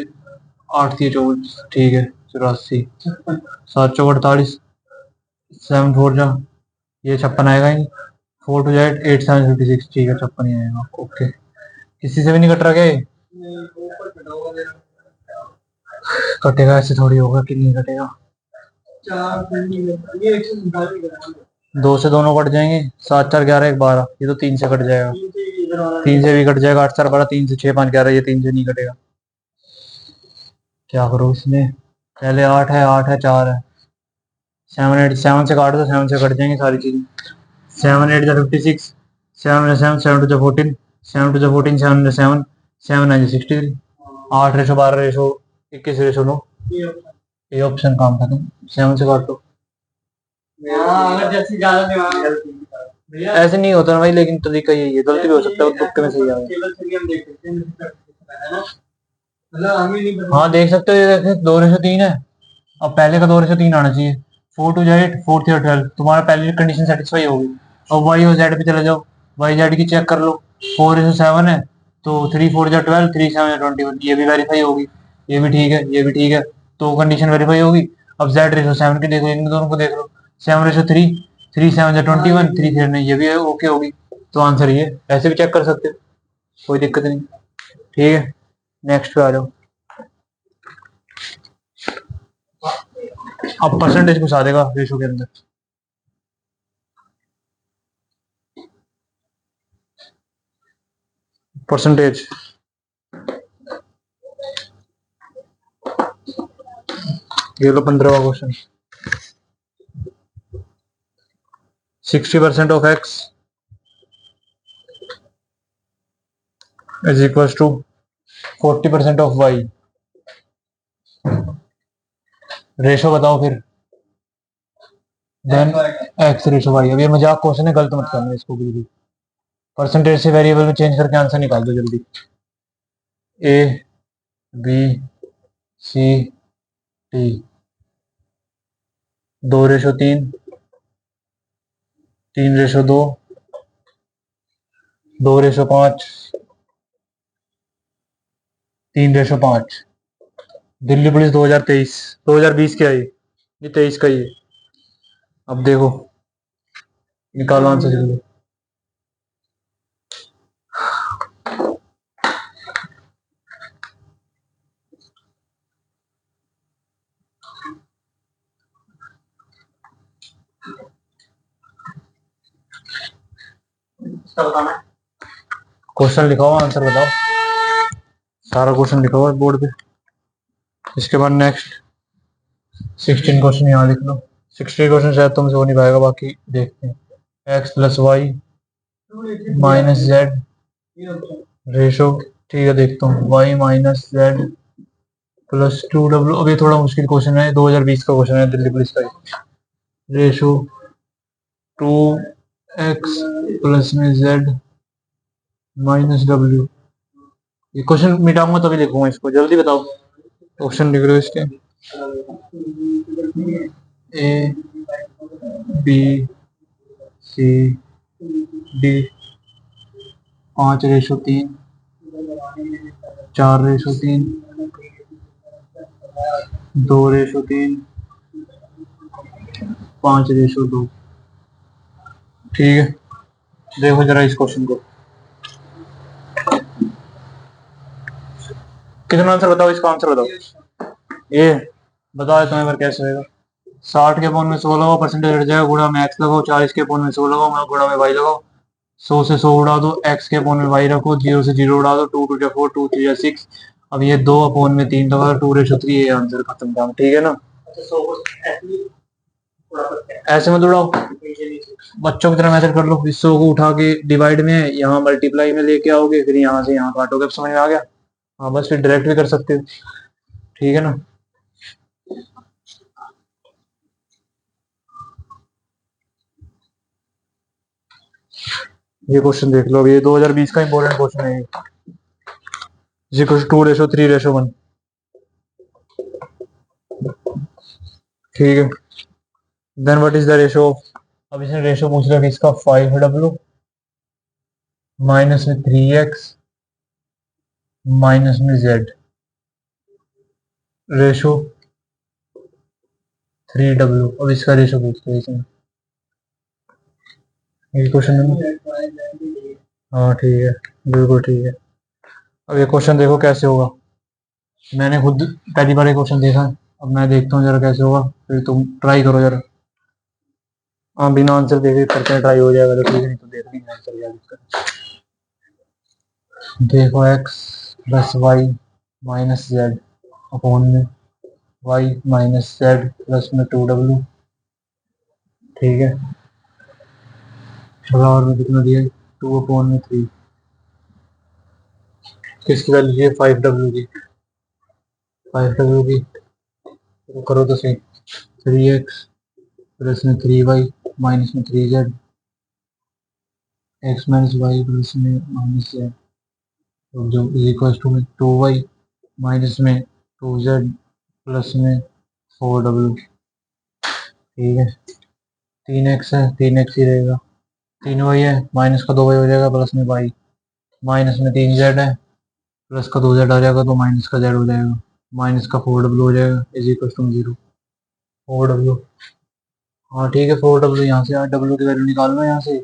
8 थी 24, ठीक है 84, 7 चौक 48, 7 4 जा, ये 56 आएगा ही। 4 2 8 8 7 56, ठीक है 56 ही आएगा। ओके, किसी से भी नहीं कट रहा क्या ये? कटेगा, ऐसे थोड़ी होगा कि नहीं कटेगा। 2 से दोनों कट जाएंगे, 7 4 11 1 12, ये तो 3 से कट जाएगा, 3 से भी कट जाएगा, 8 4 12, 3 से 6 5 11, ये 3 से नहीं कटेगा। क्या करो इसमें, पहले 8 है 4 है, 7 8 7 से काटो तो 7 से कट जाएंगे सारी चीजें। 7 8 जा 56, 7 7 7 2 जा 14, 7 2 जा 14, 7 जा 7, 7 9 जा 63, 8 रेशो 12 रेशो 21 रेशो 9, ये ऑप्शन काम खत्म। 7 से काटो। अगर जैसे ज्यादा दिमाग ऐसे नहीं होता ना भाई, लेकिन तरीका यही है, गलती भी हो सकता है, तुक्के में सही आ गया। टेबल से भी हम देख सकते हैं, है ना, मतलब हमें नहीं पता। हाँ देख सकते हो, ये देखे 2 रेशो 3 है, अब पहले का 2 रेशो 3 आना चाहिए। 4 2 जा 8, 4 3 12, तुम्हारा पहले कंडीशन सेटिस्फाई होगी। अब वाई और जेड पे चले जाओ, वाई जेड की चेक कर लो। 4 रेशो 7 है, तो 3 4 जा 12, 3 7 जा 21, ये भी वेरीफाई होगी, ये भी ठीक है, ये भी ठीक है, तो कंडीशन वेरीफाई होगी। अब जेड रेशो 7 की देखो, इन दोनों को देख लो। 7 रेशो 3, 3 7 जा 21, 3 3 नहीं, ये भी ओके होगी, तो आंसर ये। ऐसे भी चेक कर सकते हो, कोई दिक्कत नहीं। ठीक है, नेक्स्ट पे आ जाओ। अब परसेंटेज घुसा देगा रेशो के अंदर। परसेंटेज ये लो, 15वां question. 60% of x is equal to 40% of y। Ratio बताओ फिर, देन x रेशो y। अब ये मजाक क्वेश्चन है, गलत मत करना इसको बिल्कुल। परसेंटेज से वेरिएबल में चेंज करके आंसर निकाल दो जल्दी। a b c d 2 ratio 3, 3 ratio 2, 2 ratio 5, 3 ratio 5। Delhi police 2023 2020 के आई, ये 23 का ही है। अब देखो, निकालो आंसर जल्दी। क्वेश्चन लिखा हुआ, आंसर बताओ। सारा क्वेश्चन लिखा हुआ है बोर्ड पे। इसके बाद नेक्स्ट 16 क्वेश्चन यहाँ लिख लो। 16 क्वेश्चन शायद तुमसे हो नहीं पाएगा, बाकी देखते हैं। X plus Y minus Z ratio, ठीक है देखता हूँ, Y minus Z plus 2w। अब ये थोड़ा मुश्किल क्वेश्चन है, 2020 का क्वेश्चन है दिल्ली पुलिस का। रेशो 2x प्लस में जेड माइनस डब्ल्यू। ये क्वेश्चन मिटाऊंगा तभी लिखूंगा इसको, जल्दी बताओ। ऑप्शन लिख रहे हो इसके, ए बी सी डी, 5:3, 4:3, 2:3, 5:2। ठीक है, देखो जरा इस क्वेश्चन को, कितना आंसर बताओ, इसका आंसर बताओ। ये बता देता हूँ एक बार कैसे होगा। 60 के पौन में 16 लगाओ, परसेंटेज हट जाएगा, गुणा में एक्स लगाओ, 40 के पौन में 100 लगाओ, गुणा में वाई लगाओ, 100 से 100 उड़ा दो, एक्स के पौन में वाई रखो, 0 से 0 उड़ा दो, 2 2 4, 2 3 6। अब ये 2 अपॉन में 3 लगा, 2:3, ये आंसर खत्म काम, ठीक है ना। ऐसे मत उड़ाओ, बच्चों की तरह मेथड कर लो। इस 100 को उठा के डिवाइड में यहाँ मल्टीप्लाई में लेके आओगे, फिर यहाँ से यहाँ काटोगे। अब समझ में आ गया? हाँ बस, फिर डायरेक्ट भी कर सकते हो, ठीक है ना। ये क्वेश्चन देख लो, ये 2020 का इंपॉर्टेंट क्वेश्चन है। ये कुछ 2:3:1, ठीक है। Then what is the ratio of, अब इसने रेशो पूछ रहा है इसका, 5w माइनस में 3x माइनस में z, रेशो 3w। अब इसका रेशो पूछते हैं इसमें, ये क्वेश्चन है ना। हाँ ठीक है, बिल्कुल ठीक है। अब ये क्वेश्चन देखो कैसे होगा, मैंने खुद पहली बार ये क्वेश्चन देखा है, अब मैं देखता हूँ जरा कैसे होगा, फिर तुम ट्राई करो जरा। हाँ बिना आंसर देखे करके ट्राई हो जाएगा तो ठीक है, नहीं तो देख लेंगे आंसर क्या दिक्कत। देखो x plus Y minus Z upon में y माइनस जेड प्लस में 2w, ठीक है। बराबर में कितना दिया, 2 अपॉन में 3, किसकी वैल्यू है, 5w की, 5w की तो करो तो सही। 3x प्लस में 3y माइनस में 3z, x minus Y plus में माइनस जेड, जो इक्वल्स टू में 2y माइनस में 2z प्लस में 4w, ठीक है। 3x है, 3x ही रहेगा, 3y है, माइनस का 2y हो जाएगा, प्लस में y, माइनस में 3z है, प्लस का 2z आ जाएगा तो माइनस का z हो जाएगा, माइनस का 4w हो जाएगा, इज इक्वल टू 0, 4w। हाँ ठीक है, 4w यहाँ से, w की वैल्यू निकालना यहाँ से,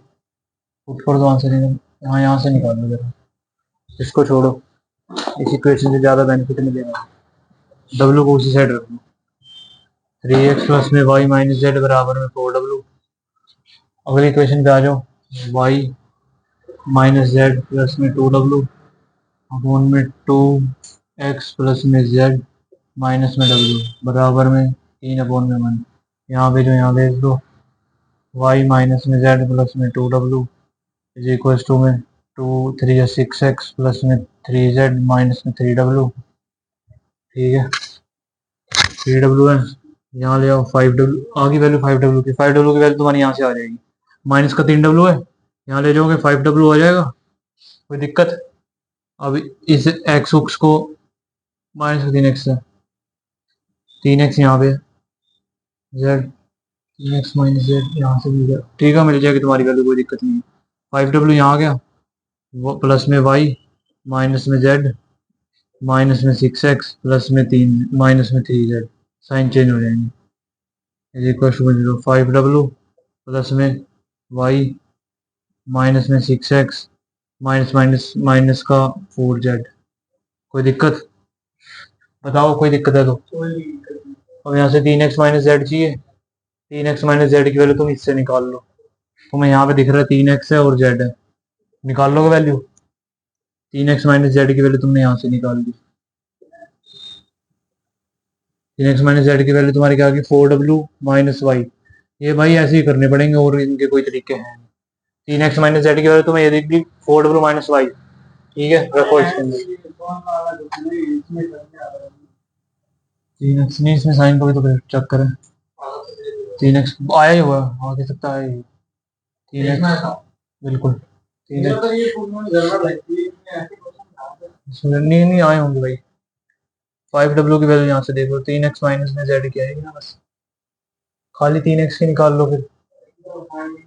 पुट कर दो आंसर, यहाँ से निकालो जरा, इसको छोड़ो, इस इक्वेशन से ज़्यादा बेनिफिट मिलेगा। w को उसी साइड रखो, 3x प्लस में y माइनस जेड बराबर में 4w। अगली इक्वेशन पे आ जाओ, y माइनस जेड प्लस में 2w अपॉन में 2x प्लस में z माइनस में w बराबर में 3 अपॉन में 1। यहाँ पे जो यहाँ भेज दो, y माइनस में z प्लस में 2w इज इक्वल टू में 2 3 6x प्लस में 3z माइनस में 3w, ठीक है। 3w है, यहाँ ले आओ 5w, आगे वैल्यू 5w की, 5w की वैल्यू तुम्हारी यहाँ से आ जाएगी, माइनस का 3w है, यहाँ ले जाओगे 5w आ जाएगा, कोई दिक्कत। अब इस एक्स उक्स को माइनस का 3x है, 3x यहाँ पे z, 3x माइनस जेड यहाँ से मिल जाएगा, ठीक है, मिल जाएगी तुम्हारी वैल्यू, कोई दिक्कत नहीं है। 5w यहाँ आ गया, वो प्लस में y माइनस में z माइनस में 6x प्लस में 3 माइनस में 3z, साइन चेंज हो जाएंगे, इक्वल टू 5w प्लस में y माइनस में 6x माइनस माइनस माइनस का 4z, कोई दिक्कत बताओ, कोई दिक्कत है तो। अब यहाँ से 3x माइनस जेड चाहिए, 3x माइनस जेड की वैल्यू तुम इससे निकाल लो, तुम्हें यहाँ पे दिख रहा है 3x है और z है, निकाल लोगे वैल्यू, 3x माइनस जेड की वैल्यू तुमने यहाँ से निकाल दी, 3x माइनस जेड की वैल्यू तुम्हारी क्या आ गई, 4w माइनस वाई। ये भाई ऐसे ही करने पड़ेंगे और इनके कोई तरीके हैं, 3x माइनस जेड की वैल्यू तुम्हें ये दिख गई 4w माइनस वाई। ठीक है, रखो इसके अंदर। तीन एक्स नहीं, इसमें साइन को भी तो चेक करें। 3x आया ही हुआ, आ भी सकता है। 3x बिल्कुल 3x नहीं नहीं आए होंगे भाई। 5w की वैल्यू यहाँ से देखो, 3x माइनस में जेड की आएगी ना, बस खाली 3x की निकाल लो, फिर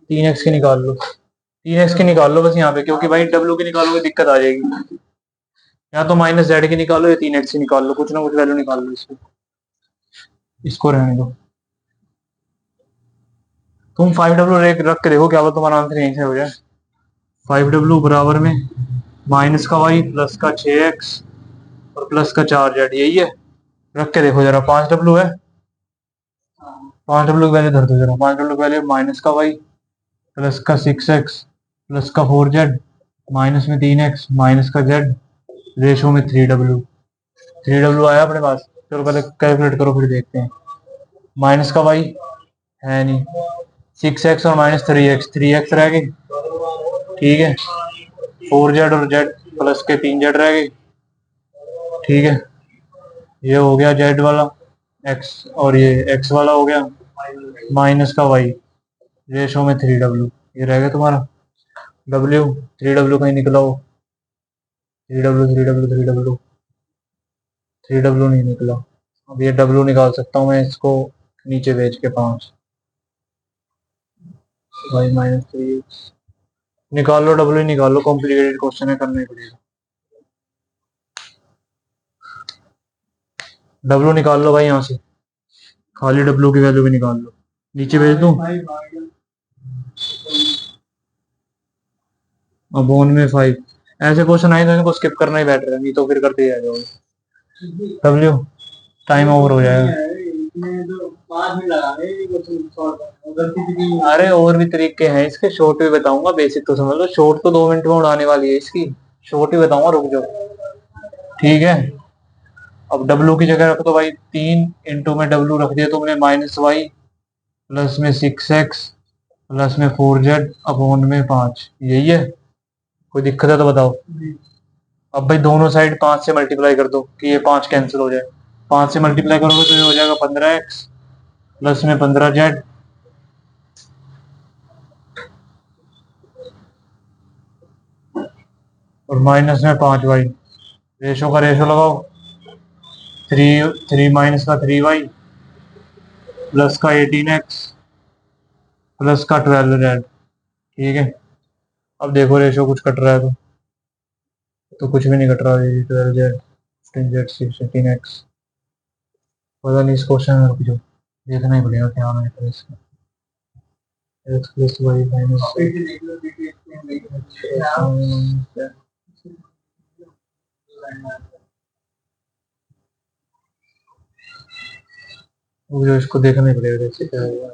3x की निकाल लो, 3x की निकाल लो बस यहाँ पे, क्योंकि भाई w की निकालोगे दिक्कत आ जाएगी। या तो माइनस जेड की निकालो या 3x की निकाल लो, कुछ ना कुछ वैल्यू निकाल लो इसको। इसको रहने दो, तुम 5w रख के देखो, क्या पता तुम्हारा आंसर यहीं से हो जाए। 5w बराबर में माइनस का y प्लस का 6x और प्लस का 4z, यही है। रख के देखो जरा, 5w है, 5w की वैल्यू धर दो जरा। 5w की वैल्यू माइनस का y प्लस का 6x प्लस का 4z माइनस में 3x माइनस का z रेशो में 3w। 3w आया अपने पास, चलो पहले कैलकुलेट करो फिर देखते हैं। माइनस का y है नहीं, 6x और माइनस 3x, 3x रह गई। ठीक है, 4z और z प्लस के 3z रह गई। ठीक है, ये हो गया z वाला x और ये x वाला हो गया माइनस का y रेशो में 3w। ये रह गया तुम्हारा w, 3w कहीं निकला हो, 3w 3w 3w 3w नहीं निकला। अब ये w निकाल सकता हूँ मैं इसको नीचे भेज के, 5 y माइनस 3x निकाल लो, w निकाल लो, कॉम्प्लिकेटेड क्वेश्चन है, करना ही पड़ेगा। w निकाल लो भाई यहाँ से, खाली w की वैल्यू भी निकाल लो, नीचे भेज दूं। अपॉन में 5, ऐसे क्वेश्चन आए तो इनको स्किप करना ही बेटर है, नहीं तो फिर करते आ जाओगे। w टाइम ओवर हो जाएगा। अरे और भी तरीके हैं इसके, शॉर्ट भी बताऊंगा, बेसिक तो समझ लो, शॉर्ट तो 2 मिनट में उड़ाने वाली है इसकी, शॉर्ट ही बताऊंगा, रुक जाओ। ठीक है, अब w की जगह रख दो भाई 3 इंटू में w रख दिया तुमने माइनस वाई प्लस में 6x प्लस में 4z अपॉन में 5, यही है। कोई दिक्कत है तो बताओ। अब भाई दोनों साइड 5 से मल्टीप्लाई कर दो कि ये 5 कैंसिल हो जाए। 5 से मल्टीप्लाई करोगे तो ये हो जाएगा 15x प्लस में 15z और माइनस में 5y। रेशो का रेशो लगाओ, 3 माइनस का 3y प्लस का 18x प्लस का 12z। ठीक है, अब देखो रेशो कुछ कट रहा है तो कुछ भी नहीं कट रहा। 12z 15z 18x, पता नहीं इस क्वेश्चन में, रुक जाओ देखना ही पड़ेगा क्या आना है इसका। x प्लस वाई माइनस मुझे इसको देखना ही पड़ेगा कैसे क्या होगा,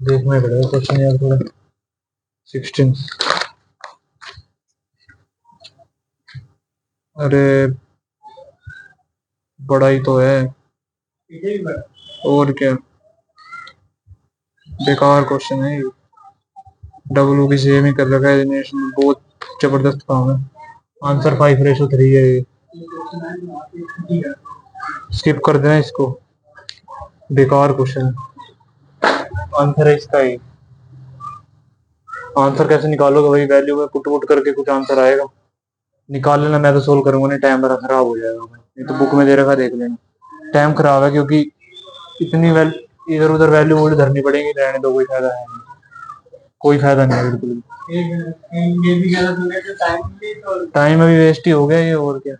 देखना ही पड़ेगा क्वेश्चन यार थोड़ा। 16, अरे बड़ा ही तो है, और क्या बेकार क्वेश्चन है। डब्लू की सेम ही कर रखा है, बहुत जबरदस्त काम है। आंसर 5:3 है ये, स्किप कर देना इसको, बेकार क्वेश्चन। आंसर है इसका ही। आंसर कैसे निकालोगे भाई, वैल्यू में पुट पुट करके कुछ आंसर आएगा, निकाल लेना, मैं तो सोल्व करूंगा नहीं, टाइम मेरा खराब हो जाएगा। नहीं तो बुक में दे रखा देख लेना, टाइम खराब है क्योंकि इतनी इधर उधर वैल्यू वोल्यू धरनी पड़ेगी, रहने दो, कोई फायदा है नहीं, कोई फायदा नहीं है बिल्कुल। टाइम अभी वेस्ट ही हो गया ये, और क्या।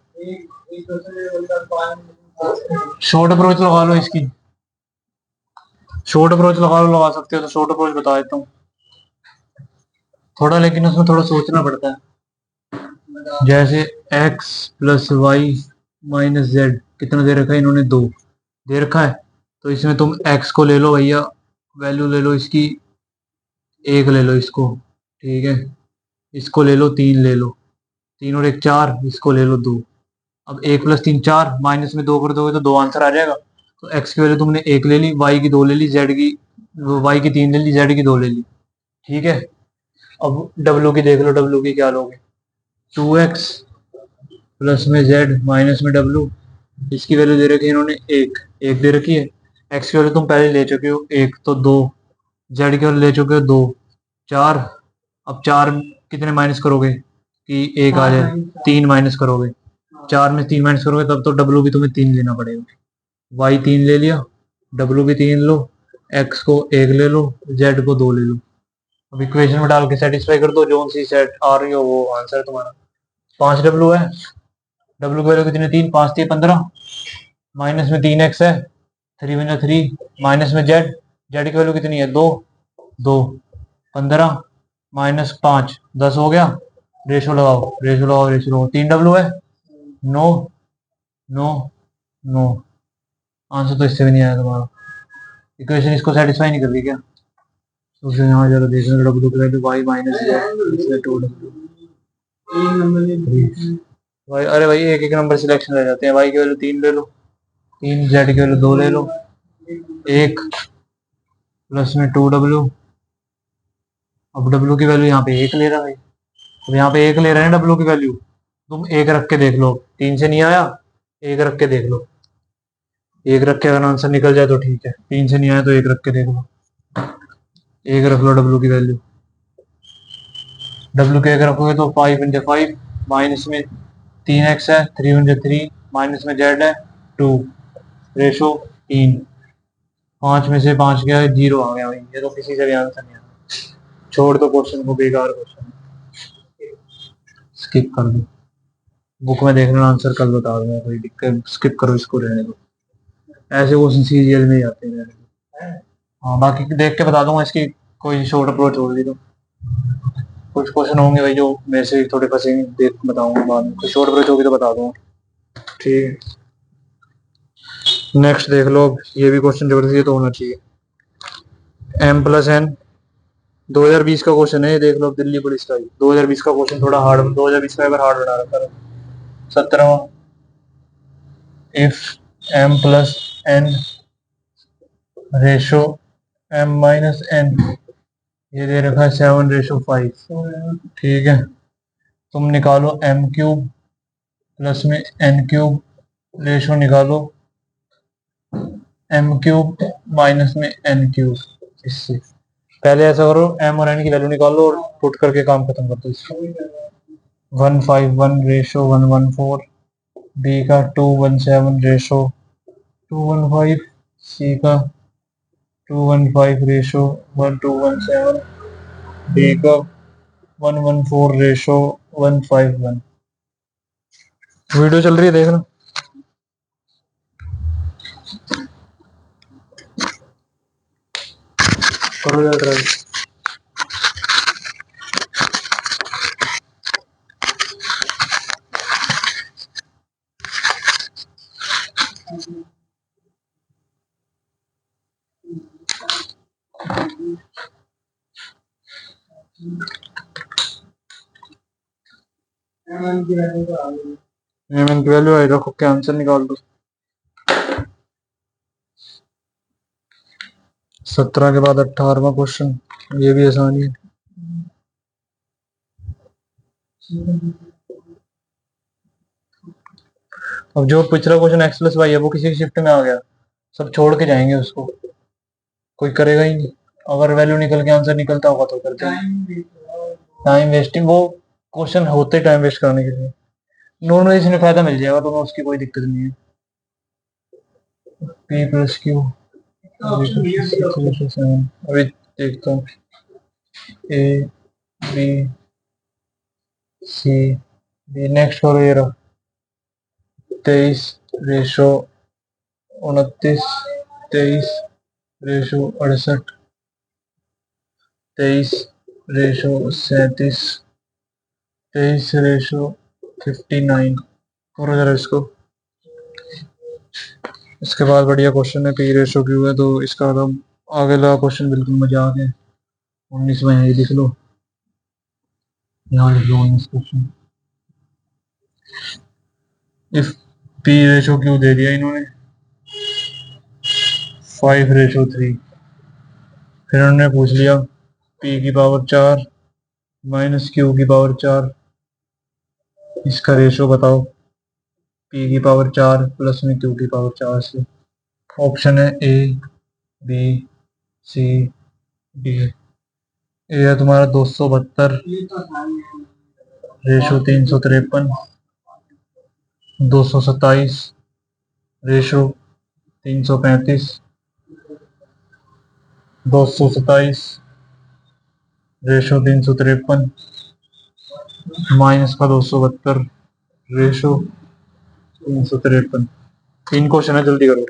शॉर्ट अप्रोच लगा लो इसकी, शॉर्ट अप्रोच लगा सकते हो तो शॉर्ट अप्रोच बता देता हूँ थोड़ा, लेकिन उसमें थोड़ा सोचना पड़ता है। जैसे x plus Y minus Z कितना दे रखा है इन्होंने, 2 दे रखा है, तो इसमें तुम x को ले लो भैया, वैल्यू ले लो इसकी 1 ले लो इसको। ठीक है, इसको ले लो 3 ले लो, 3 और 1 4, इसको ले लो 2। अब 1 प्लस 3 4, माइनस में 2 कर दोगे तो 2 आंसर आ जाएगा। तो x की वैल्यू तुमने 1 ले ली, y की 2 ले ली, z की y की 3 ले ली, z की 2 ले ली। ठीक है। अब डब्ल्यू की देख लो, डब्ल्यू की क्या लोगे, 2x प्लस में z माइनस में w। इसकी वैल्यू दे रखी है इन्होंने एक, एक दे रखी है। x की वैल्यू तुम पहले ले चुके हो एक, तो दो। z की वैल्यू ले चुके हो दो, चार। अब चार कितने माइनस करोगे कि एक आ जाए, तीन माइनस करोगे। चार में तीन माइनस करोगे तब तो डब्ल्यू भी तुम्हें तीन लेना पड़ेगा। वाई तीन ले लिया, डब्ल्यू भी तीन लो, एक्स को एक ले लो, जेड को दो ले लो। अब इक्वेशन में डाल के सेटिस्फाई कर दो, जो सी सेट आ रही हो वो आंसर तुम्हारा। 5w है, डब्ल्यू की वैल्यू कितनी, तीन, पाँच थी 15, माइनस में 3x है, 3 × 3, माइनस में जेड, जेड की वैल्यू कितनी है, दो, दो, 15 माइनस 5, 10 हो गया। रेशो लगाओ, रेशो लगाओ, रेशो लगाओ, 3w है, 9, 9, 9। आंसर तो इससे भी नहीं आया तुम्हारा। इक्वेशन इसको सेटिस्फाई नहीं कर रही क्या? तो फिर यहाँ जरा देखना, डब्ल्यू की value Y minus Z, 2w। भाई अरे भाई एक एक नंबर सिलेक्शन रह जाते हैं। वाई की वैल्यू तीन ले लो, तीन, जेड की वैल्यू दो ले लो, एक प्लस में 2w। अब डब्ल्यू की वैल्यू यहाँ पे एक ले रहा है, अब यहाँ पे एक ले रहे हैं डब्ल्यू की वैल्यू। तुम एक रख के देख लो, तीन से नहीं आया, एक रख के देख लो। एक रख के अगर आंसर निकल जाए तो ठीक है, तीन से नहीं आया तो एक रख के देख लो। एक रख लो डब्ल्यू की वैल्यू, डब्ल्यू के एक रखोगे तो 5 × 5 माइनस में 3x है, 3 × 3 माइनस में जेड है 2, रेशो 3। 5 में से 5 गया, 0 आ गया भाई। ये तो किसी से भी आंसर नहीं आया। छोड़ दो क्वेश्चन को, बेकार क्वेश्चन, स्किप कर दो। बुक में देखना, आंसर कल बता दूंगा, कोई दिक्कत, स्किप करो, इसको रहने दो। ऐसे क्वेश्चन सीरियल में ही आते हैं। हाँ बाकी देख के बता दूंगा, इसकी कोई शॉर्ट अप्रोच होगी तो। कुछ क्वेश्चन होंगे भाई जो मेरे से थोड़े फंसेंगे, देख बताऊंगा बाद में। कुछ शॉर्ट अप्रोच होगी तो बता दूंगा, ठीक है। नेक्स्ट देख लो, ये भी क्वेश्चन जबरदस्ती तो होना चाहिए। m+n 2020 का क्वेश्चन है, ये देख लो। दिल्ली पुलिस का 2020 का क्वेश्चन थोड़ा हार्ड, 2020 का पेपर हार्ड बना रखा है। 17वां, इफ m+n रेशो m-n, ये दे रखा है 7:5, ठीक है। तुम निकालो m³ प्लस में n³ रेशो निकालो m³ माइनस में n³। इससे पहले ऐसा करो, m और n की वैल्यू निकालो और पुट करके काम खत्म कर दो इसका। 151:114, बी का 217:215, सी का 215:1217, डी का 114:151। वीडियो चल रही है, देखना। करो यार ट्राई। एम की वैल्यू आई, रखो के आंसर निकाल दो। 17 के बाद 18वां क्वेश्चन, ये भी आसानी है। अब जो पिछला क्वेश्चन x+y है वो किसी शिफ्ट में आ गया, सब छोड़ के जाएंगे उसको, कोई करेगा ही नहीं। अगर वैल्यू निकल के आंसर निकलता होगा तो करते हैं। टाइम वेस्टिंग, वो क्वेश्चन होते टाइम वेस्ट करने के लिए। नॉर्मली इसमें फायदा मिल जाएगा तो उसकी कोई दिक्कत नहीं है। p+q, अभी देखता हूँ, a b c d। Next करो, ये रहा 23:29, 23:68, 23:37, 23:59। करो जरा इसको। इसके बाद बढ़िया क्वेश्चन है, p/q है, तो इसका तो आगे लगा क्वेश्चन बिल्कुल मजाक है। 19वां यही लिख लो, यहाँ लिख लो 19 क्वेश्चन। इफ p/q दे दिया इन्होंने 5:3, फिर उन्होंने पूछ लिया पी की पावर 4 माइनस क्यू की पावर 4, इसका रेशो बताओ। पी की पावर 4 प्लस में क्यू की पावर 4 से। ऑप्शन है ए, बी, सी, डी। ए है तुम्हारा 272, ये तो आसान है। रेशो 353, 227, रेशो 335, 227, रेशो 353, माइनस का 272, रेशो 353। 3 क्वेश्चन है, जल्दी करो।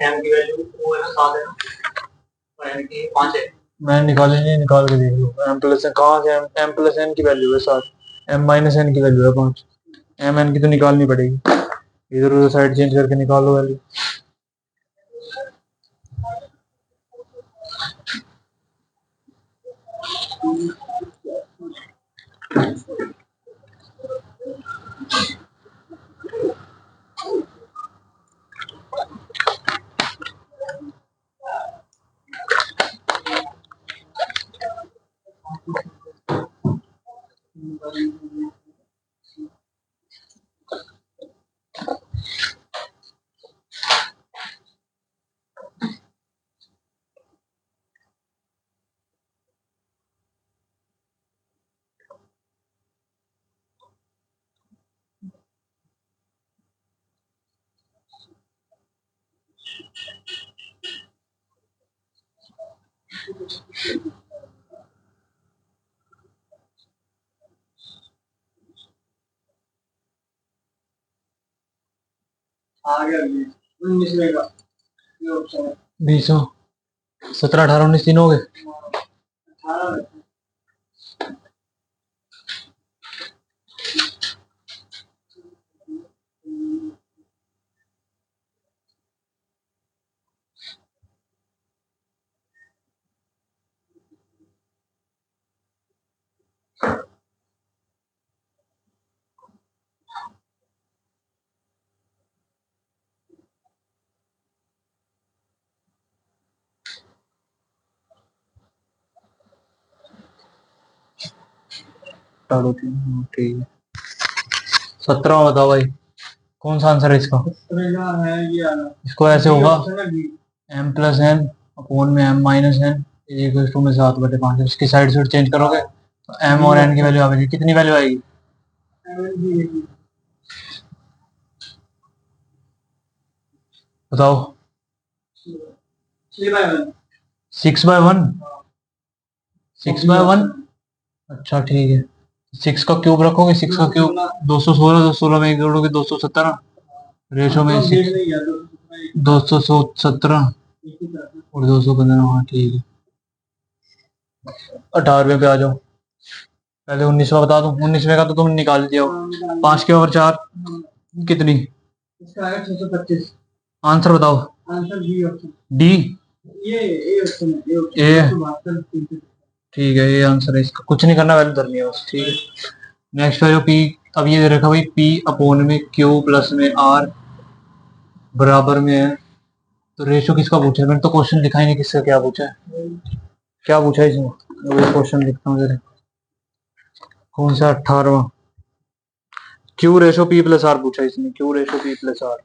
एम की वैल्यू वो है ना 7 है ना, और एन की 5 है। मैं निकाले नहीं, निकाल के देख लो। एम प्लस एन कहाँ से? एम प्लस एन की वैल्यू है 7, एम माइनस एन की वैल्यू है 5। एम एन की तो निकालनी पड़ेगी, इधर उधर साइड चेंज करके निकालो वैल्यू। आ गया ये 19 का, ये ऑप्शन है। 20, 17, 18, 19 तीन हो गए। 18 चलो ठीक है। 17 बताओ भाई, कौन सा आंसर है इसका? का है ये आना। इसको ऐसे होगा, ऑप्शन है B. M plus N upon में M minus N equal to में 7/5। इसकी साइड साइड चेंज करोगे तो एम और एन की वैल्यू आएगी। कितनी वैल्यू आएगी? बताओ। 3/1। 6/1, 6/1। अच्छा ठीक है, 6 का क्यूब रखोगे, 6 का क्यूब 216, 216 में एक जोड़ोगे 217, रेशो में 6, 217 और 215। हाँ ठीक है। 18वें पे आ जाओ। पहले 19वां बता दो। 19वें का तो तुमने निकाल दिया हो। 5 के ओवर 4 कितनी? इसका आएगा 625। आंसर बताओ। Answer B option. डी। ये ए ऑप्शन है, ए ऑप्शन। ए, 72। ठीक है, ये आंसर है इसका। कुछ नहीं करना, वैल्यू धरनी है बस। ठीक है, नेक्स्ट है जो पी। अब ये दे रखा भाई, पी अपोन में क्यू प्लस में आर बराबर में है। तो रेशो किसका पूछा है? मैंने तो क्वेश्चन लिखा ही नहीं किसका क्या पूछा है। क्या पूछा है इसमें? वो क्वेश्चन लिखता हूँ जरा। कौन सा? 18वां। Q ratio P plus R पूछा है इसमें। Q ratio P plus R,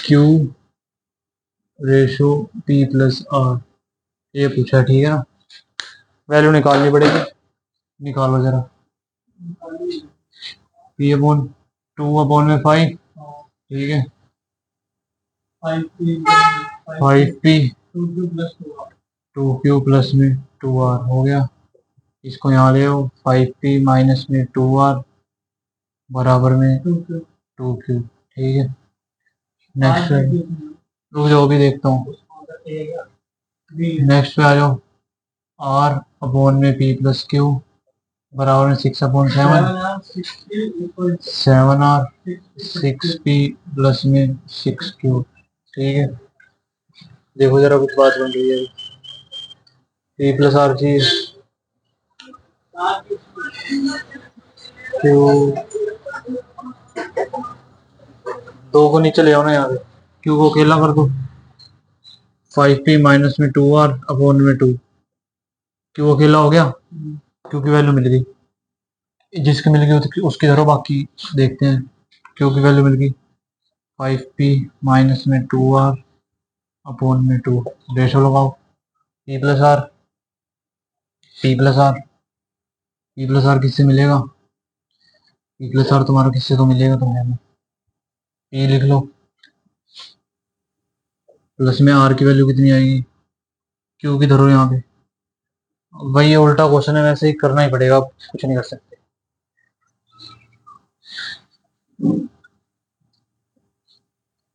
Q ratio P plus R, ये पूछा है। ठीक है ना, वैल्यू निकालनी पड़ेगी। निकालो जरा। पी अपॉन 2/5, ठीक है। 5p 2q प्लस में 2r हो गया। इसको यहाँ ले आओ, 5p माइनस में 2r बराबर में 2q। ठीक है, नेक्स्ट रुक जाओ, भी देखता हूँ। नेक्स्ट पे आ जाओ। r अपॉन में p प्लस q बराबर में 6/7, 7r 6p प्लस में 6q। ठीक है, देखो जरा कुछ बात बन रही है। p प्लस आर की क्यू दो को नीचे ले आओ ना यहाँ पे, क्यू को अकेला कर दो, 5p माइनस में 2r अपॉन में 2, क्यू अकेला हो गया, क्यू की वैल्यू मिल गई, जिसकी मिल गई उसकी धरो, बाकी देखते हैं। क्यू की वैल्यू मिल गई 5p माइनस में 2r अपॉन में 2, रेशो लगाओ, p plus R, p plus R, p plus R किससे मिलेगा, p प्लस आर तुम्हारा किससे तो मिलेगा तुम्हें, p लिख लो, प्लस में r की वैल्यू कितनी आएगी, q की धरो यहाँ पे। भाई ये उल्टा क्वेश्चन है, वैसे ही करना ही पड़ेगा, कुछ नहीं कर सकते।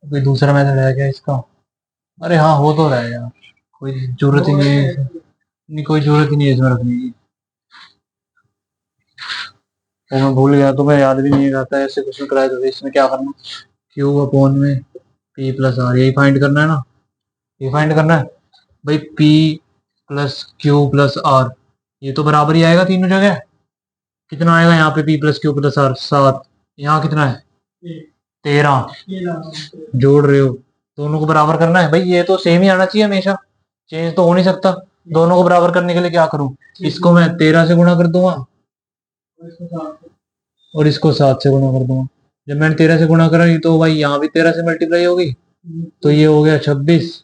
कोई दूसरा मेथड है क्या इसका? अरे हाँ हो तो रहा है यार, कोई जरूरत ही नहीं है, नहीं कोई जरूरत ही नहीं है इसमें रखने की। वो मैं भूल गया, तुम्हें याद भी नहीं रहता है ऐसे क्वेश्चन कराए तो। इसमें क्या करना, क्यू अपॉन में p प्लस आर, यही फाइंड करना है ना, ये फाइंड करना है भाई, p plus Q plus R, ये तो बराबर ही आएगा तीनों जगह। कितना आएगा यहाँ पे, p plus Q plus R 7, यहाँ कितना है 13, जोड़ रहे हो, दोनों को बराबर करना है भाई, ये तो सेम ही आना चाहिए हमेशा, चेंज तो हो नहीं सकता। दोनों को बराबर करने के लिए क्या करूं, इसको मैं 13 से गुणा कर दूंगा और इसको 7 से गुणा कर दूंगा। जब मैंने 13 से गुणा करा तो भाई यहाँ भी 13 से मल्टीप्लाई होगी, तो ये हो गया 26,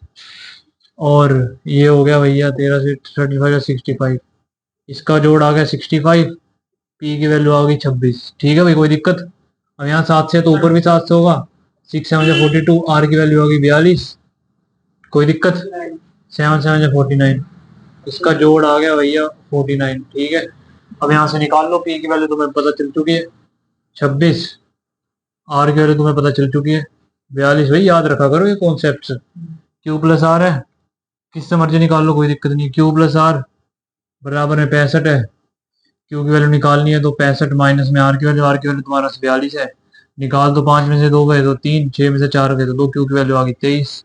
और ये हो गया भैया 13 से 35 65, इसका जोड़ आ गया 65, p की वैल्यू आ गई 26। ठीक है भाई, कोई दिक्कत? अब यहाँ 7 से तो ऊपर भी 7 से होगा, 6 7 42, r की वैल्यू आ गई 42, कोई दिक्कत? 7 7 49, इसका जोड़ आ गया भैया 49। ठीक है, अब यहाँ से निकाल लो, p की वैल्यू तुम्हें पता चल चुकी है 26, r की वैल्यू तुम्हें पता चल चुकी है 42। भाई याद रखा करो ये कॉन्सेप्ट, q प्लस आर है, किससे मर्जी निकाल लो, कोई दिक्कत नहीं। q प्लस आर बराबर में 65 है, q की वैल्यू निकालनी है तो 65 माइनस में r की वैल्यू तुम्हारा 42 है, निकाल दो, 5 में से 2 गए तो 3, 6 में से 4 गए तो 2, q की वैल्यू आ गई 23।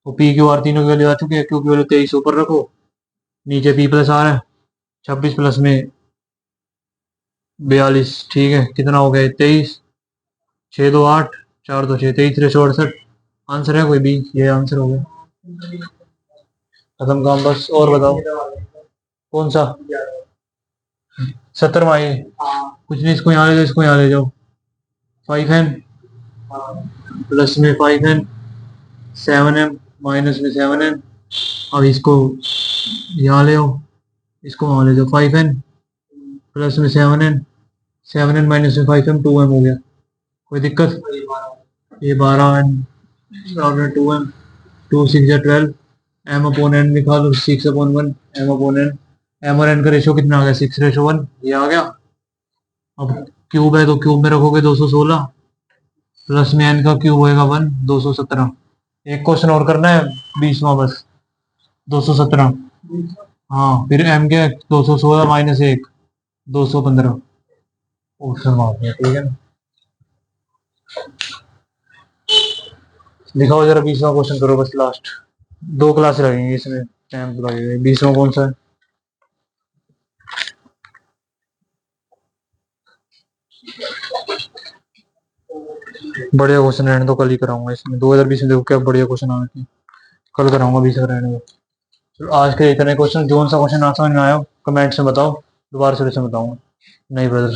तो p क्यू आर तीनों की वैल्यू आ चुकी है, q की वैल्यू 23 ऊपर रखो, नीचे p प्लस आर है, 26 प्लस में 42। ठीक है, कितना हो गया 23, 6 2 8, 4 2 6, 23 3 68, आंसर है कोई भी, ये आंसर हो गया, खत्म काम बस। और बताओ कौन सा 17वां, ये कुछ नहीं, इसको यहाँ ले जाओ, इसको यहाँ ले जाओ, 5n प्लस में 5n, 7m माइनस में 7n, अब इसको यहाँ ले आओ, इसको वहाँ ले जाओ, 5n प्लस में 7n, 7n माइनस में 5m 2m हो गया, कोई दिक्कत? ये 12n 2m, 2 6 12, m upon n निकालो, 6 upon 1 m upon n, m और n का रेशो कितना आ गया 6:1, ये आ गया। अब क्यूब है तो क्यूब में रखोगे 216, प्लस में n का क्यूब होएगा 1, 217। एक क्वेश्चन और करना है 20वां बस, 217, हाँ फिर m के 216 माइनस 1, 215, ऑप्शन मार दिया। ठीक है ना, दिखाओ जरा 20वां क्वेश्चन करो बस, लास्ट 2 क्लास लगेंगे इसमें, टाइम तो लगेगा। 20वां कौन सा है, बढ़िया क्वेश्चन रहने तो कल ही कराऊंगा इसमें, 2020 में देखो क्या बढ़िया क्वेश्चन आ रखे, कल कराऊंगा 20 का रहने दो। चलो आज के इतने क्वेश्चन, जो सा क्वेश्चन ना समझ में आया कमेंट से बताओ, दोबारा से बताऊंगा। नहीं ब्रदर।